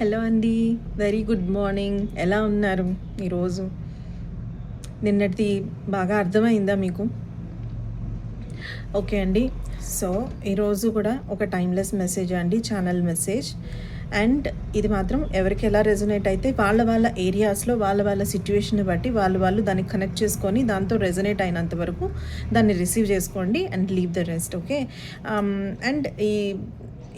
Hello అండి. Very good morning. ఎలా ఉన్నారు ఈరోజు? నిన్నటిది బాగా అర్థమైందా మీకు? ఓకే అండి. సో, ఈరోజు కూడా ఒక టైమ్‌లెస్ మెసేజ్ అండి. Channel message. అండ్ ఇది మాత్రం ఎవరికి ఎలా రెజొనేట్ అయితే వాళ్ళ వాళ్ళ ఏరియాస్‌లో వాళ్ళ వాళ్ళ సిట్యుయేషన్‌ని బట్టి వాళ్ళు దాన్ని కనెక్ట్ చేసుకొని దాంతో రెజొనేట్ అయినంత వరకు దాన్ని రిసీవ్ చేసుకోండి and leave the rest. Okay. And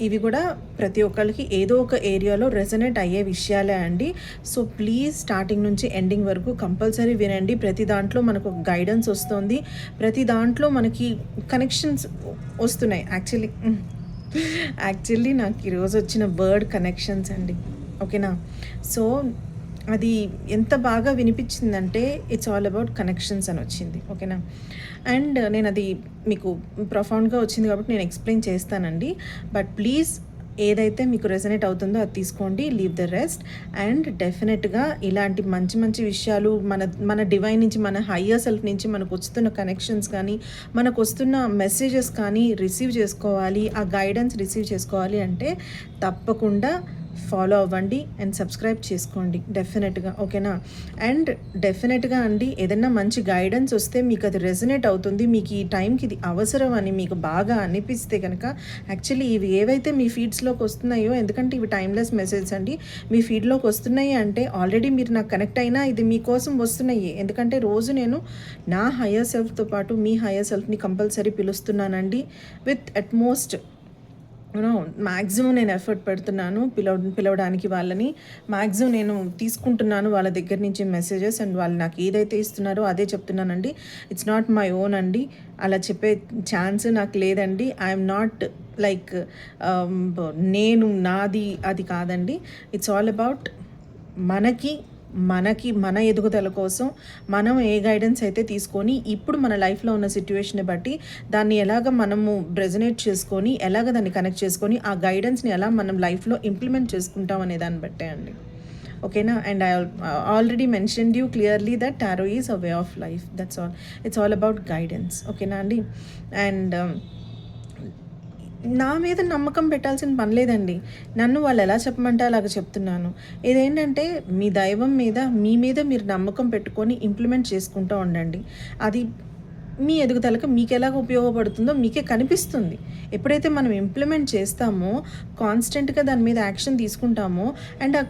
ఇవి కూడా ప్రతి ఒక్కళ్ళకి ఏదో ఒక ఏరియాలో రెజొనేట్ అయ్యే విషయాలే అండి. సో, ప్లీజ్ స్టార్టింగ్ నుంచి ఎండింగ్ వరకు కంపల్సరీ వినండి. ప్రతి దాంట్లో మనకు గైడెన్స్ వస్తుంది. ప్రతి దాంట్లో మనకి కనెక్షన్స్ వస్తున్నాయి. యాక్చువల్లీ నాకు ఈరోజు వచ్చిన వర్డ్ కనెక్షన్స్ అండి. ఓకేనా? సో, అది ఎంత బాగా వినిపించిందంటే ఇట్స్ ఆల్ అబౌట్ కనెక్షన్స్ అని వచ్చింది. ఓకేనా? అండ్ నేను అది మీకు ప్రొఫౌండ్‌గా వచ్చింది కాబట్టి నేను ఎక్స్‌ప్లెయిన్ చేస్తానండి. బట్ ప్లీజ్ ఏదైతే మీకు రెజొనేట్ అవుతుందో అది తీసుకోండి. Leave the rest. అండ్ డెఫినెట్‌గా ఇలాంటి మంచి మంచి విషయాలు మన మన డివైన్ నుంచి, మన హయ్యర్ సెల్ఫ్ నుంచి మనకు వస్తున్న కనెక్షన్స్ కానీ, మనకు వస్తున్న మెసేజెస్ కానీ రిసీవ్ చేసుకోవాలి. ఆ గైడెన్స్ రిసీవ్ చేసుకోవాలి అంటే తప్పకుండా ఫాలో అవ్వండి అండ్ సబ్స్క్రైబ్ చేసుకోండి డెఫినెట్గా. ఓకేనా? అండ్ డెఫినెట్గా అండి, ఏదైనా మంచి గైడెన్స్ వస్తే మీకు అది రెజొనేట్ అవుతుంది, మీకు ఈ టైంకి ఇది అవసరం అని మీకు బాగా అనిపిస్తే కనుక యాక్చువల్లీ ఇవి ఏవైతే మీ ఫీడ్స్లోకి వస్తున్నాయో, ఎందుకంటే ఇవి టైమ్లెస్ మెసేజ్ అండి, మీ ఫీడ్లోకి వస్తున్నాయి అంటే ఆల్రెడీ మీరు నాకు కనెక్ట్ అయినా ఇది మీకోసం వస్తున్నాయి. ఎందుకంటే రోజు నేను నా హయ్యర్ సెల్ఫ్తో పాటు మీ హయ్యర్ సెల్ఫ్ని కంపల్సరీ పిలుస్తున్నానండి. విత్ అట్మోస్ట్ మ్యాక్సిమం నేను ఎఫర్ట్ పెడుతున్నాను పిలవడానికి వాళ్ళని. మ్యాక్సిమం నేను తీసుకుంటున్నాను వాళ్ళ దగ్గర నుంచి మెసేజెస్. అండ్ వాళ్ళు నాకు ఏదైతే ఇస్తున్నారో అదే చెప్తున్నానండి. ఇట్స్ నాట్ మై ఓన్ అండి. అలా చెప్పే ఛాన్స్ నాకు లేదండి. ఐఎమ్ నాట్ లైక్ నేను నాది అది కాదండి. ఇట్స్ ఆల్ అబౌట్ మన ఎదుగుదల కోసం మనం ఏ గైడెన్స్ అయితే తీసుకొని ఇప్పుడు మన లైఫ్లో ఉన్న సిట్యుయేషన్ని బట్టి దాన్ని ఎలాగ మనము రెజొనేట్ చేసుకొని, ఎలాగ దాన్ని కనెక్ట్ చేసుకొని, ఆ గైడెన్స్ని ఎలా మనం లైఫ్లో ఇంప్లిమెంట్ చేసుకుంటాం అనే దాన్ని బట్టే అండి. ఓకేనా? And I already mentioned you clearly that tarot is a way of life. That's all. It's all about guidance. ఓకేనా అండి? అండ్ నా మీద నమ్మకం పెట్టాల్సిన పని లేదండి. నన్ను వాళ్ళు ఎలా చెప్పమంటే అలాగ చెప్తున్నాను. ఇదేంటంటే మీ దైవం మీద, మీ మీద మీరు నమ్మకం పెట్టుకొని ఇంప్లిమెంట్ చేసుకుంటూ ఉండండి. అది మీ ఎదుగుదలకు మీకెలాగ ఉపయోగపడుతుందో మీకే కనిపిస్తుంది. ఎప్పుడైతే మనం ఇంప్లిమెంట్ చేస్తామో, కాన్స్టెంట్‌గా దాని మీద యాక్షన్ తీసుకుంటామో, అండ్ ఆ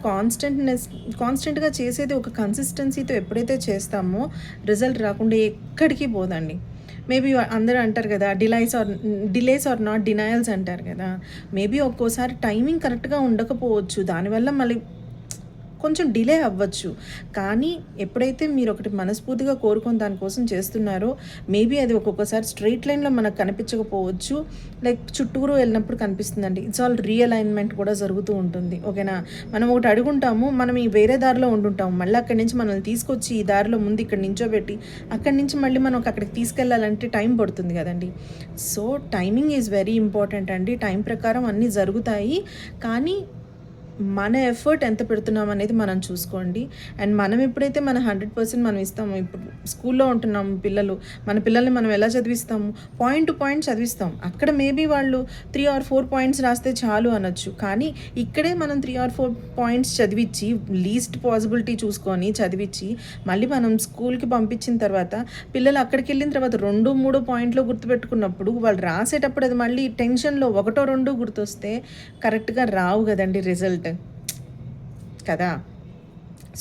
కాన్స్టెంట్‌గా చేసేది ఒక కన్సిస్టెన్సీతో ఎప్పుడైతే చేస్తామో రిజల్ట్ రాకుండా ఎక్కడికి పోదండి. మేబీ అందరూ అంటారు కదా, డిలేస్ ఆర్ నాట్ డినయల్స్ అంటారు కదా. మేబీ ఒక్కోసారి టైమింగ్ కరెక్ట్గా ఉండకపోవచ్చు, దానివల్ల మళ్ళీ కొంచెం డిలే అవ్వచ్చు. కానీ ఎప్పుడైతే మీరు ఒకటి మనస్ఫూర్తిగా కోరుకొని దానికోసం చేస్తున్నారో, మేబీ అది ఒక్కొక్కసారి స్ట్రెయిట్ లైన్లో మనకు కనిపించకపోవచ్చు, లైక్ చుట్టూరు వెళ్ళినప్పుడు కనిపిస్తుందండి. ఇట్స్ ఆల్ రీఅలైన్మెంట్ కూడా జరుగుతూ ఉంటుంది. ఓకేనా? మనం ఒకటి అడుగుంటాము, మనం ఈ వేరే దారిలో ఉండుంటాము, మళ్ళీ అక్కడి నుంచి మనల్ని తీసుకొచ్చి ఈ దారిలో ముందు ఇక్కడ నించోబెట్టి అక్కడి నుంచి మళ్ళీ మనం అక్కడికి తీసుకెళ్ళాలంటే టైం పడుతుంది కదండి. So timing is very important అండి. టైం ప్రకారం అన్నీ జరుగుతాయి. కానీ మన ఎఫర్ట్ ఎంత పెడుతున్నాం అనేది మనం చూసుకోండి. అండ్ మనం ఎప్పుడైతే మన 100% మనం ఇస్తాము, ఇప్పుడు స్కూల్లో ఉంటున్నాము మన పిల్లల్ని మనం ఎలా చదివిస్తాము? పాయింట్ టు పాయింట్ చదివిస్తాం. అక్కడ మేబీ వాళ్ళు 3 ఆర్ 4 పాయింట్స్ రాస్తే చాలు అనొచ్చు. కానీ ఇక్కడే మనం 3 ఆర్ 4 పాయింట్స్ చదివించి, లీస్ట్ పాసిబిలిటీ చూసుకొని చదివించి, మళ్ళీ మనం స్కూల్కి పంపించిన తర్వాత పిల్లలు అక్కడికి వెళ్ళిన తర్వాత 2, 3 పాయింట్లు గుర్తుపెట్టుకున్నప్పుడు వాళ్ళు రాసేటప్పుడు అది మళ్ళీ టెన్షన్లో 1, 2 గుర్తొస్తే కరెక్ట్గా రావు కదండి రిజల్ట్ కదా.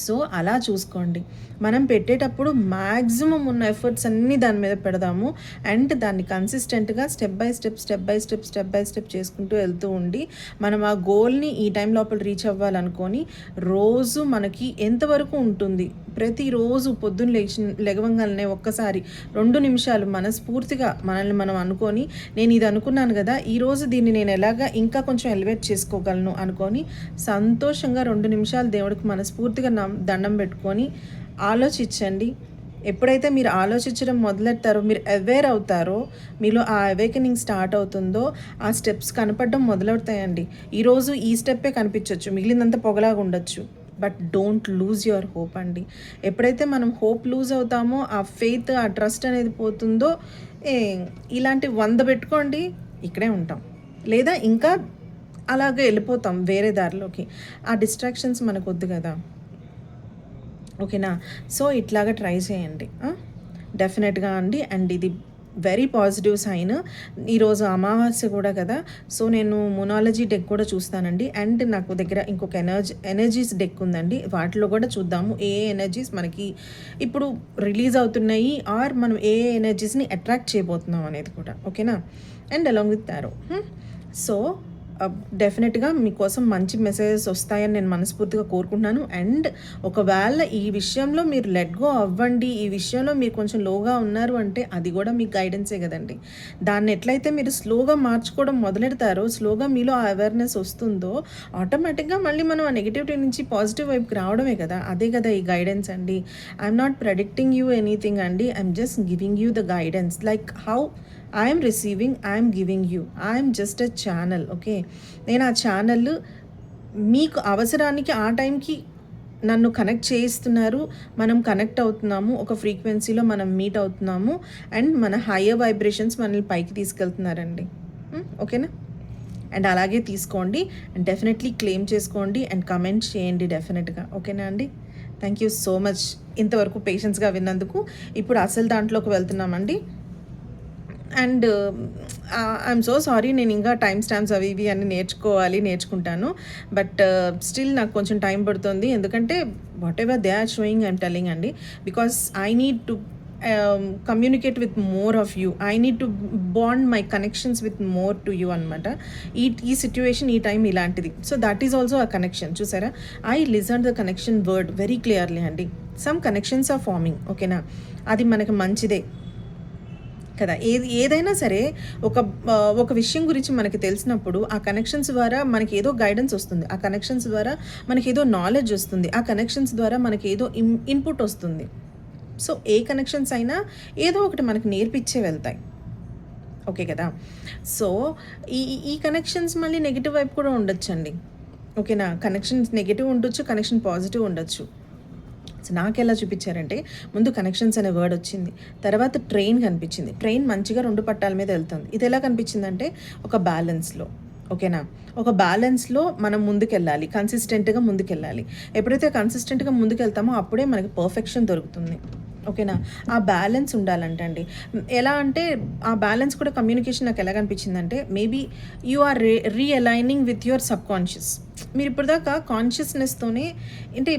సో అలా చూసుకోండి. మనం పెట్టేటప్పుడు మ్యాక్సిమం ఉన్న ఎఫర్ట్స్ అన్నీ దాని మీద పెడదాము. అండ్ దాన్ని కన్సిస్టెంట్గా స్టెప్ బై స్టెప్ చేసుకుంటూ వెళ్తూ ఉండి, మనం ఆ గోల్ని ఈ టైం లోపల రీచ్ అవ్వాలనుకొని రోజు మనకి ఎంతవరకు ఉంటుంది, ప్రతిరోజు పొద్దున్న లెగవంగానే ఒక్కసారి 2 నిమిషాలు మనస్ఫూర్తిగా మనల్ని మనం అనుకొని, నేను ఇది అనుకున్నాను కదా, ఈరోజు దీన్ని నేను ఎలాగా ఇంకా కొంచెం ఎలివేట్ చేసుకోగలను అనుకొని సంతోషంగా 2 నిమిషాలు దేవుడికి మనస్ఫూర్తిగా దండం పెట్టుకొని ఆలోచించండి. ఎప్పుడైతే మీరు ఆలోచించడం మొదలెడతారో, మీరు అవేర్ అవుతారో, మీలో ఆ అవేకనింగ్ స్టార్ట్ అవుతుందో, ఆ స్టెప్స్ కనపడడం మొదలవుతాయండి. ఈరోజు ఈ స్టెప్పే కనిపించవచ్చు, మిగిలినంత పొగలాగా ఉండొచ్చు. But don't lose your hope అండి. ఎప్పుడైతే మనం హోప్ లూజ్ అవుతామో, ఆ ఫెయిత్, ఆ ట్రస్ట్ అనేది పోతుందో, ఇలాంటి 100 పెట్టుకోండి, ఇక్కడే ఉంటాం. లేదా ఇంకా అలాగే వెళ్ళిపోతాం వేరే దారిలోకి. ఆ డిస్ట్రాక్షన్స్ మనకొద్దు గదా! ఓకేనా? సో, ఇట్లాగా ట్రై చేయండి. డెఫినెట్‌గా అండి. అండ్ ఇది వెరీ పాజిటివ్ సైన్. ఈరోజు అమావాస్య కూడా కదా! సో, నేను మొనాలజీ డెక్ కూడా చూస్తానండి. అండ్ నాకు దగ్గర ఇంకొక ఎనర్జీస్ డెక్ ఉందండి. వాటిలో కూడా చూద్దాము ఏ ఎనర్జీస్ మనకి ఇప్పుడు రిలీజ్ అవుతున్నాయి ఆర్ మనం ఏ ఎనర్జీస్‌ని అట్రాక్ట్ చేయబోతున్నాం అనేది కూడా. ఓకేనా? And along with tarot. So, డెఫినెట్‌గా మీకోసం మంచి మెసేజెస్ వస్తాయని నేను మనస్ఫూర్తిగా కోరుకుంటున్నాను. అండ్ ఒకవేళ ఈ విషయంలో మీరు లెట్ గో అవ్వండి, ఈ విషయంలో మీరు కొంచెం లోగా ఉన్నారు అంటే అది కూడా మీకు గైడెన్సే కదండి. దాన్ని ఎట్లయితే మీరు స్లోగా మార్చుకోవడం మొదలెడతారో, స్లోగా మీలో ఆ అవేర్‌నెస్ వస్తుందో ఆటోమేటిక్‌గా మళ్ళీ మనం ఆ నెగటివిటీ నుంచి పాజిటివ్ వైపుకి రావడమే కదా! అదే కదా ఈ గైడెన్స్ అండి. I'm not predicting you anything అండి. I'm just giving you the guidance like how I'm receiving, I'm giving you. I'm just a channel. Okay, నేను ఆ ఛానల్ మీకు అవసరానికి ఆ టైంకి నన్ను కనెక్ట్ చేయిస్తున్నారు. మనం కనెక్ట్ అవుతున్నాము, ఒక ఫ్రీక్వెన్సీలో మనం మీట్ అవుతున్నాము. అండ్ మన హయ్యర్ వైబ్రేషన్స్ మనల్ని పైకి తీసుకెళ్తున్నారండి. ఓకేనా? అండ్ అలాగే తీసుకోండి అండ్ డెఫినెట్లీ క్లెయిమ్ చేసుకోండి అండ్ కమెంట్ చేయండి డెఫినెట్గా. ఓకేనా అండి? థ్యాంక్ యూ సో మచ్ ఇంతవరకు పేషెన్స్గా విన్నందుకు. ఇప్పుడు అసలు దాంట్లోకి వెళ్తున్నామండి. అండ్ ఐఎమ్ సో సారీ, నేను ఇంకా టైమ్ స్టాంప్స్ అవి ఇవి అన్నీ నేర్చుకుంటాను. బట్ స్టిల్ నాకు కొంచెం టైం పడుతుంది. ఎందుకంటే whatever they are showing I'm telling అండి. Because I need to communicate with more of you. I need to bond my connections with more to you అనమాట. ఈ సిచ్యువేషన్, ఈ టైం ఇలాంటిది. So that is also a connection. చూసారా, I listen the connection word very clearly అండి. Some connections are forming. ఓకేనా? అది మనకి మంచిదే కదా. ఏదైనా సరే ఒక విషయం గురించి మనకి తెలిసినప్పుడు ఆ కనెక్షన్స్ ద్వారా మనకి ఏదో గైడెన్స్ వస్తుంది. ఆ కనెక్షన్స్ ద్వారా మనకి ఏదో నాలెడ్జ్ వస్తుంది. ఆ కనెక్షన్స్ ద్వారా మనకి ఏదో ఇన్పుట్ వస్తుంది. సో ఏ కనెక్షన్స్ అయినా ఏదో ఒకటి మనకి నేర్పించే వెళ్తాయి. ఓకే కదా. సో ఈ ఈ కనెక్షన్స్ మళ్ళీ నెగిటివ్ వైపు కూడా ఉండొచ్చండి. ఓకేనా? కనెక్షన్స్ నెగిటివ్ ఉండొచ్చు, కనెక్షన్ పాజిటివ్ ఉండొచ్చు. సో నాకెలా చూపించారంటే, ముందు కనెక్షన్స్ అనే వర్డ్ వచ్చింది, తర్వాత ట్రైన్ కనిపించింది. ట్రైన్ మంచిగా 2 పట్టాల మీద వెళ్తుంది. ఇది ఎలా కనిపించిందంటే ఒక బ్యాలెన్స్లో. ఓకేనా? ఒక బ్యాలెన్స్లో మనం ముందుకెళ్ళాలి, కన్సిస్టెంట్గా ముందుకెళ్ళాలి. ఎప్పుడైతే కన్సిస్టెంట్గా ముందుకెళ్తామో అప్పుడే మనకి పర్ఫెక్షన్ దొరుకుతుంది. ఓకేనా? ఆ బ్యాలెన్స్ ఉండాలంట అండి. ఎలా అంటే ఆ బ్యాలెన్స్ కూడా కమ్యూనికేషన్ నాకు ఎలా కనిపించిందంటే, maybe you are realigning with your subconscious. మీరు ఇప్పటిదాకా కాన్షియస్నెస్తోనే, అంటే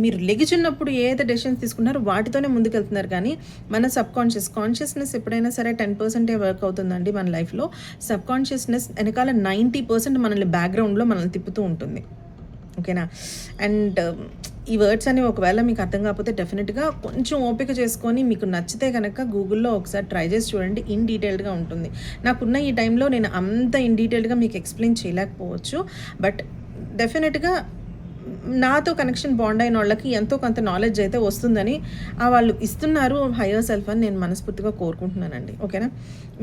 మీరు లెగిచున్నప్పుడు ఏదైతే డెసిషన్స్ తీసుకున్నారో వాటితోనే ముందుకెళ్తున్నారు. కానీ మన కాన్షియస్నెస్ ఎప్పుడైనా సరే 10% వర్క్ అవుతుందండి మన లైఫ్లో. సబ్ కాన్షియస్నెస్ వెనకాల 90% మనల్ని బ్యాక్గ్రౌండ్లో మనల్ని తిప్పుతూ ఉంటుంది. ఓకేనా? అండ్ ఈ వర్డ్స్ అనేవి ఒకవేళ మీకు అర్థం కాకపోతే డెఫినెట్గా కొంచెం ఓపిక చేసుకొని మీకు నచ్చితే కనుక గూగుల్లో ఒకసారి ట్రై చేసి చూడండి. ఇన్ డీటెయిల్డ్గా ఉంటుంది. నాకున్న ఈ టైంలో నేను అంత ఇన్ డీటెయిల్డ్గా మీకు ఎక్స్ప్లెయిన్ చేయలేకపోవచ్చు. బట్ డెఫినెట్గా నాతో కనెక్షన్ బాండ్ అయిన వాళ్ళకి ఎంతో కొంత నాలెడ్జ్ అయితే వస్తుందని వాళ్ళు ఇస్తున్నారు హయ్యర్ సెల్ఫ్ అని నేను మనస్ఫూర్తిగా కోరుకుంటున్నానండి. ఓకేనా?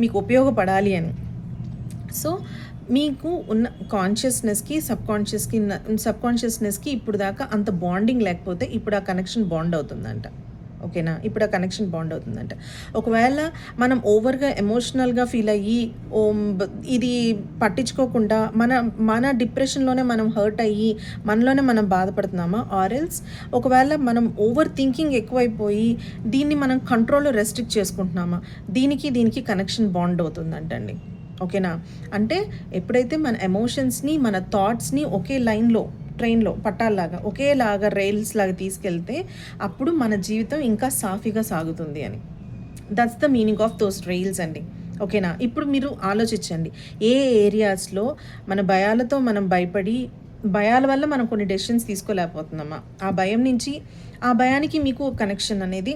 మీకు ఉపయోగపడాలి అని. సో మీకు ఉన్న కాన్షియస్నెస్కి సబ్ కాన్షియస్నెస్కి ఇప్పుడు దాకా అంత బాండింగ్ లేకపోతే ఇప్పుడు ఆ కనెక్షన్ బాండ్ అవుతుందంట. ఓకేనా? ఇప్పుడు ఆ కనెక్షన్ బాండ్ అవుతుందంట. ఒకవేళ మనం ఓవర్గా ఎమోషనల్గా ఫీల్ అయ్యి ఇది పట్టించుకోకుండా మన డిప్రెషన్లోనే మనం హర్ట్ అయ్యి మనలోనే మనం బాధపడుతున్నామా, ఆరెల్స్ ఒకవేళ మనం ఓవర్ థింకింగ్ ఎక్కువైపోయి దీన్ని మనం కంట్రోల్లో రెస్ట్రిక్ట్ చేసుకుంటున్నామా, దీనికి కనెక్షన్ బాండ్ అవుతుందంటండి. ఓకేనా? అంటే ఎప్పుడైతే మన ఎమోషన్స్ని, మన థాట్స్ని ఒకే లైన్లో, ట్రైన్లో పట్టాల్లాగా ఒకేలాగా రైల్స్ లాగా తీసుకెళ్తే అప్పుడు మన జీవితం ఇంకా సాఫీగా సాగుతుంది అని. That's the meaning of those rails అండి. ఓకేనా? ఇప్పుడు మీరు ఆలోచించండి, ఏ ఏరియాస్లో మన భయాలతో మనం భయాల వల్ల మనం కొన్ని డెసిషన్స్ తీసుకోలేకపోతున్నామా, ఆ భయానికి మీకు కనెక్షన్ అనేది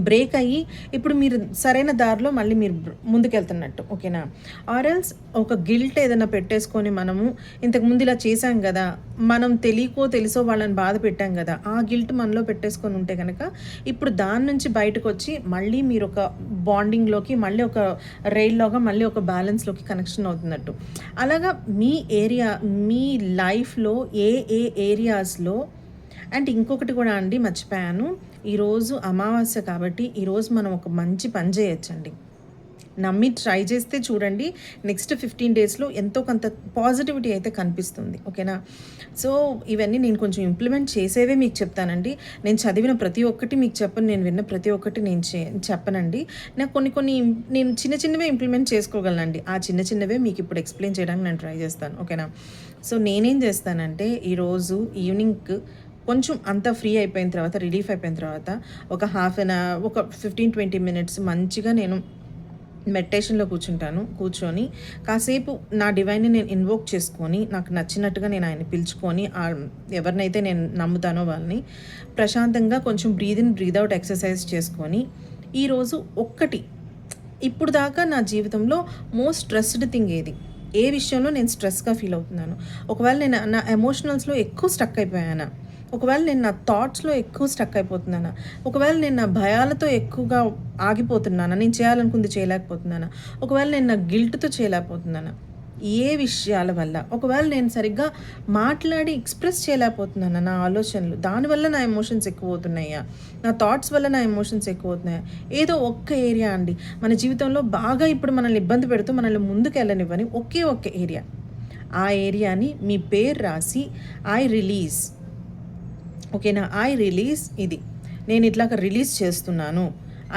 బ్రేక్ అయ్యి ఇప్పుడు మీరు సరైన దారిలో మళ్ళీ మీరు ముందుకెళ్తున్నట్టు. ఓకేనా? ఆర్ఎల్స్ ఒక గిల్ట్ ఏదైనా పెట్టేసుకొని మనము ఇంతకుముందు ఇలా చేశాం కదా, మనం తెలుసో వాళ్ళని బాధ పెట్టాం కదా, ఆ గిల్ట్ మనలో పెట్టేసుకొని ఉంటే కనుక ఇప్పుడు దాని నుంచి బయటకు వచ్చి మళ్ళీ మీరు ఒక బాండింగ్లోకి, మళ్ళీ ఒక రైల్లోగా, మళ్ళీ ఒక బ్యాలెన్స్లోకి కనెక్షన్ అవుతున్నట్టు. అలాగా మీ లైఫ్లో ఏ ఏరియాస్లో. అండ్ ఇంకొకటి కూడా అండి మర్చిపోయాను, ఈరోజు అమావాస్య కాబట్టి ఈరోజు మనం ఒక మంచి పని చేయొచ్చండి. నమ్మి ట్రై చేస్తే చూడండి నెక్స్ట్ 15 డేస్‌లో ఎంతో కొంత పాజిటివిటీ అయితే కనిపిస్తుంది. ఓకేనా? సో, ఇవన్నీ నేను కొంచెం ఇంప్లిమెంట్ చేసేవే మీకు చెప్తానండి. నేను చదివిన ప్రతి ఒక్కటి మీకు చెప్పను. నేను విన్న ప్రతి ఒక్కటి నేను చెప్పనండి. నాకు కొన్ని నేను చిన్న చిన్నవే ఇంప్లిమెంట్ చేసుకోగలనండి. ఆ చిన్న చిన్నవే మీకు ఇప్పుడు ఎక్స్‌ప్లెయిన్ చేయడానికి నేను ట్రై చేస్తాను. ఓకేనా? సో, నేనేం చేస్తానంటే ఈరోజు ఈవినింగ్ కొంచెం అంతా ఫ్రీ అయిపోయిన తర్వాత, రిలీఫ్ అయిపోయిన తర్వాత ఒక హాఫ్ అన్ అవర్, ఒక 15-20 మినిట్స్ మంచిగా నేను మెడిటేషన్‌లో కూర్చొని కాసేపు నా డివైన్‌ని నేను ఇన్వోక్ చేసుకొని, నాకు నచ్చినట్టుగా నేను ఆయన్ని పిలుచుకొని, ఎవరినైతే నేను నమ్ముతానో వాళ్ళని ప్రశాంతంగా కొంచెం breathe in, breathe out exercise చేసుకొని, ఈరోజు ఒక్కటి ఇప్పుడు దాకా నా జీవితంలో మోస్ట్ స్ట్రెస్డ్ థింగ్ ఏది? ఏ విషయంలో నేను స్ట్రెస్‌గా ఫీల్ అవుతున్నాను? ఒకవేళ నేను నా ఎమోషనల్స్‌లో ఎక్కువ స్టక్ అయిపోయానా? ఒకవేళ నేను నా థాట్స్‌లో ఎక్కువ స్టక్ అయిపోతున్నానా? ఒకవేళ నేను నా భయాలతో ఎక్కువగా ఆగిపోతున్నానా? నేను చేయాలనుకుంది చేయలేకపోతున్నానా? ఒకవేళ నేను నా గిల్ట్‌తో చేయలేకపోతున్నానా? ఏ విషయాల వల్ల? ఒకవేళ నేను సరిగ్గా మాట్లాడి ఎక్స్‌ప్రెస్ చేయలేకపోతున్నానా నా ఆలోచనలు? దానివల్ల నా ఎమోషన్స్ ఎక్కువవుతున్నాయా? నా థాట్స్ వల్ల నా ఎమోషన్స్ ఎక్కువవుతున్నాయా? ఏదో ఒక్క ఏరియా అండి. మన జీవితంలో బాగా ఇప్పుడు మనల్ని ఇబ్బంది పెడుతూ మనల్ని ముందుకెళ్ళనివ్వని ఒకే ఒక్క ఏరియా. ఆ ఏరియాని మీ పేరు రాసి ఐ రిలీజ్, ఓకేనా? ఐ రిలీజ్ ఇది. నేను ఇట్లాగ రిలీజ్ చేస్తున్నాను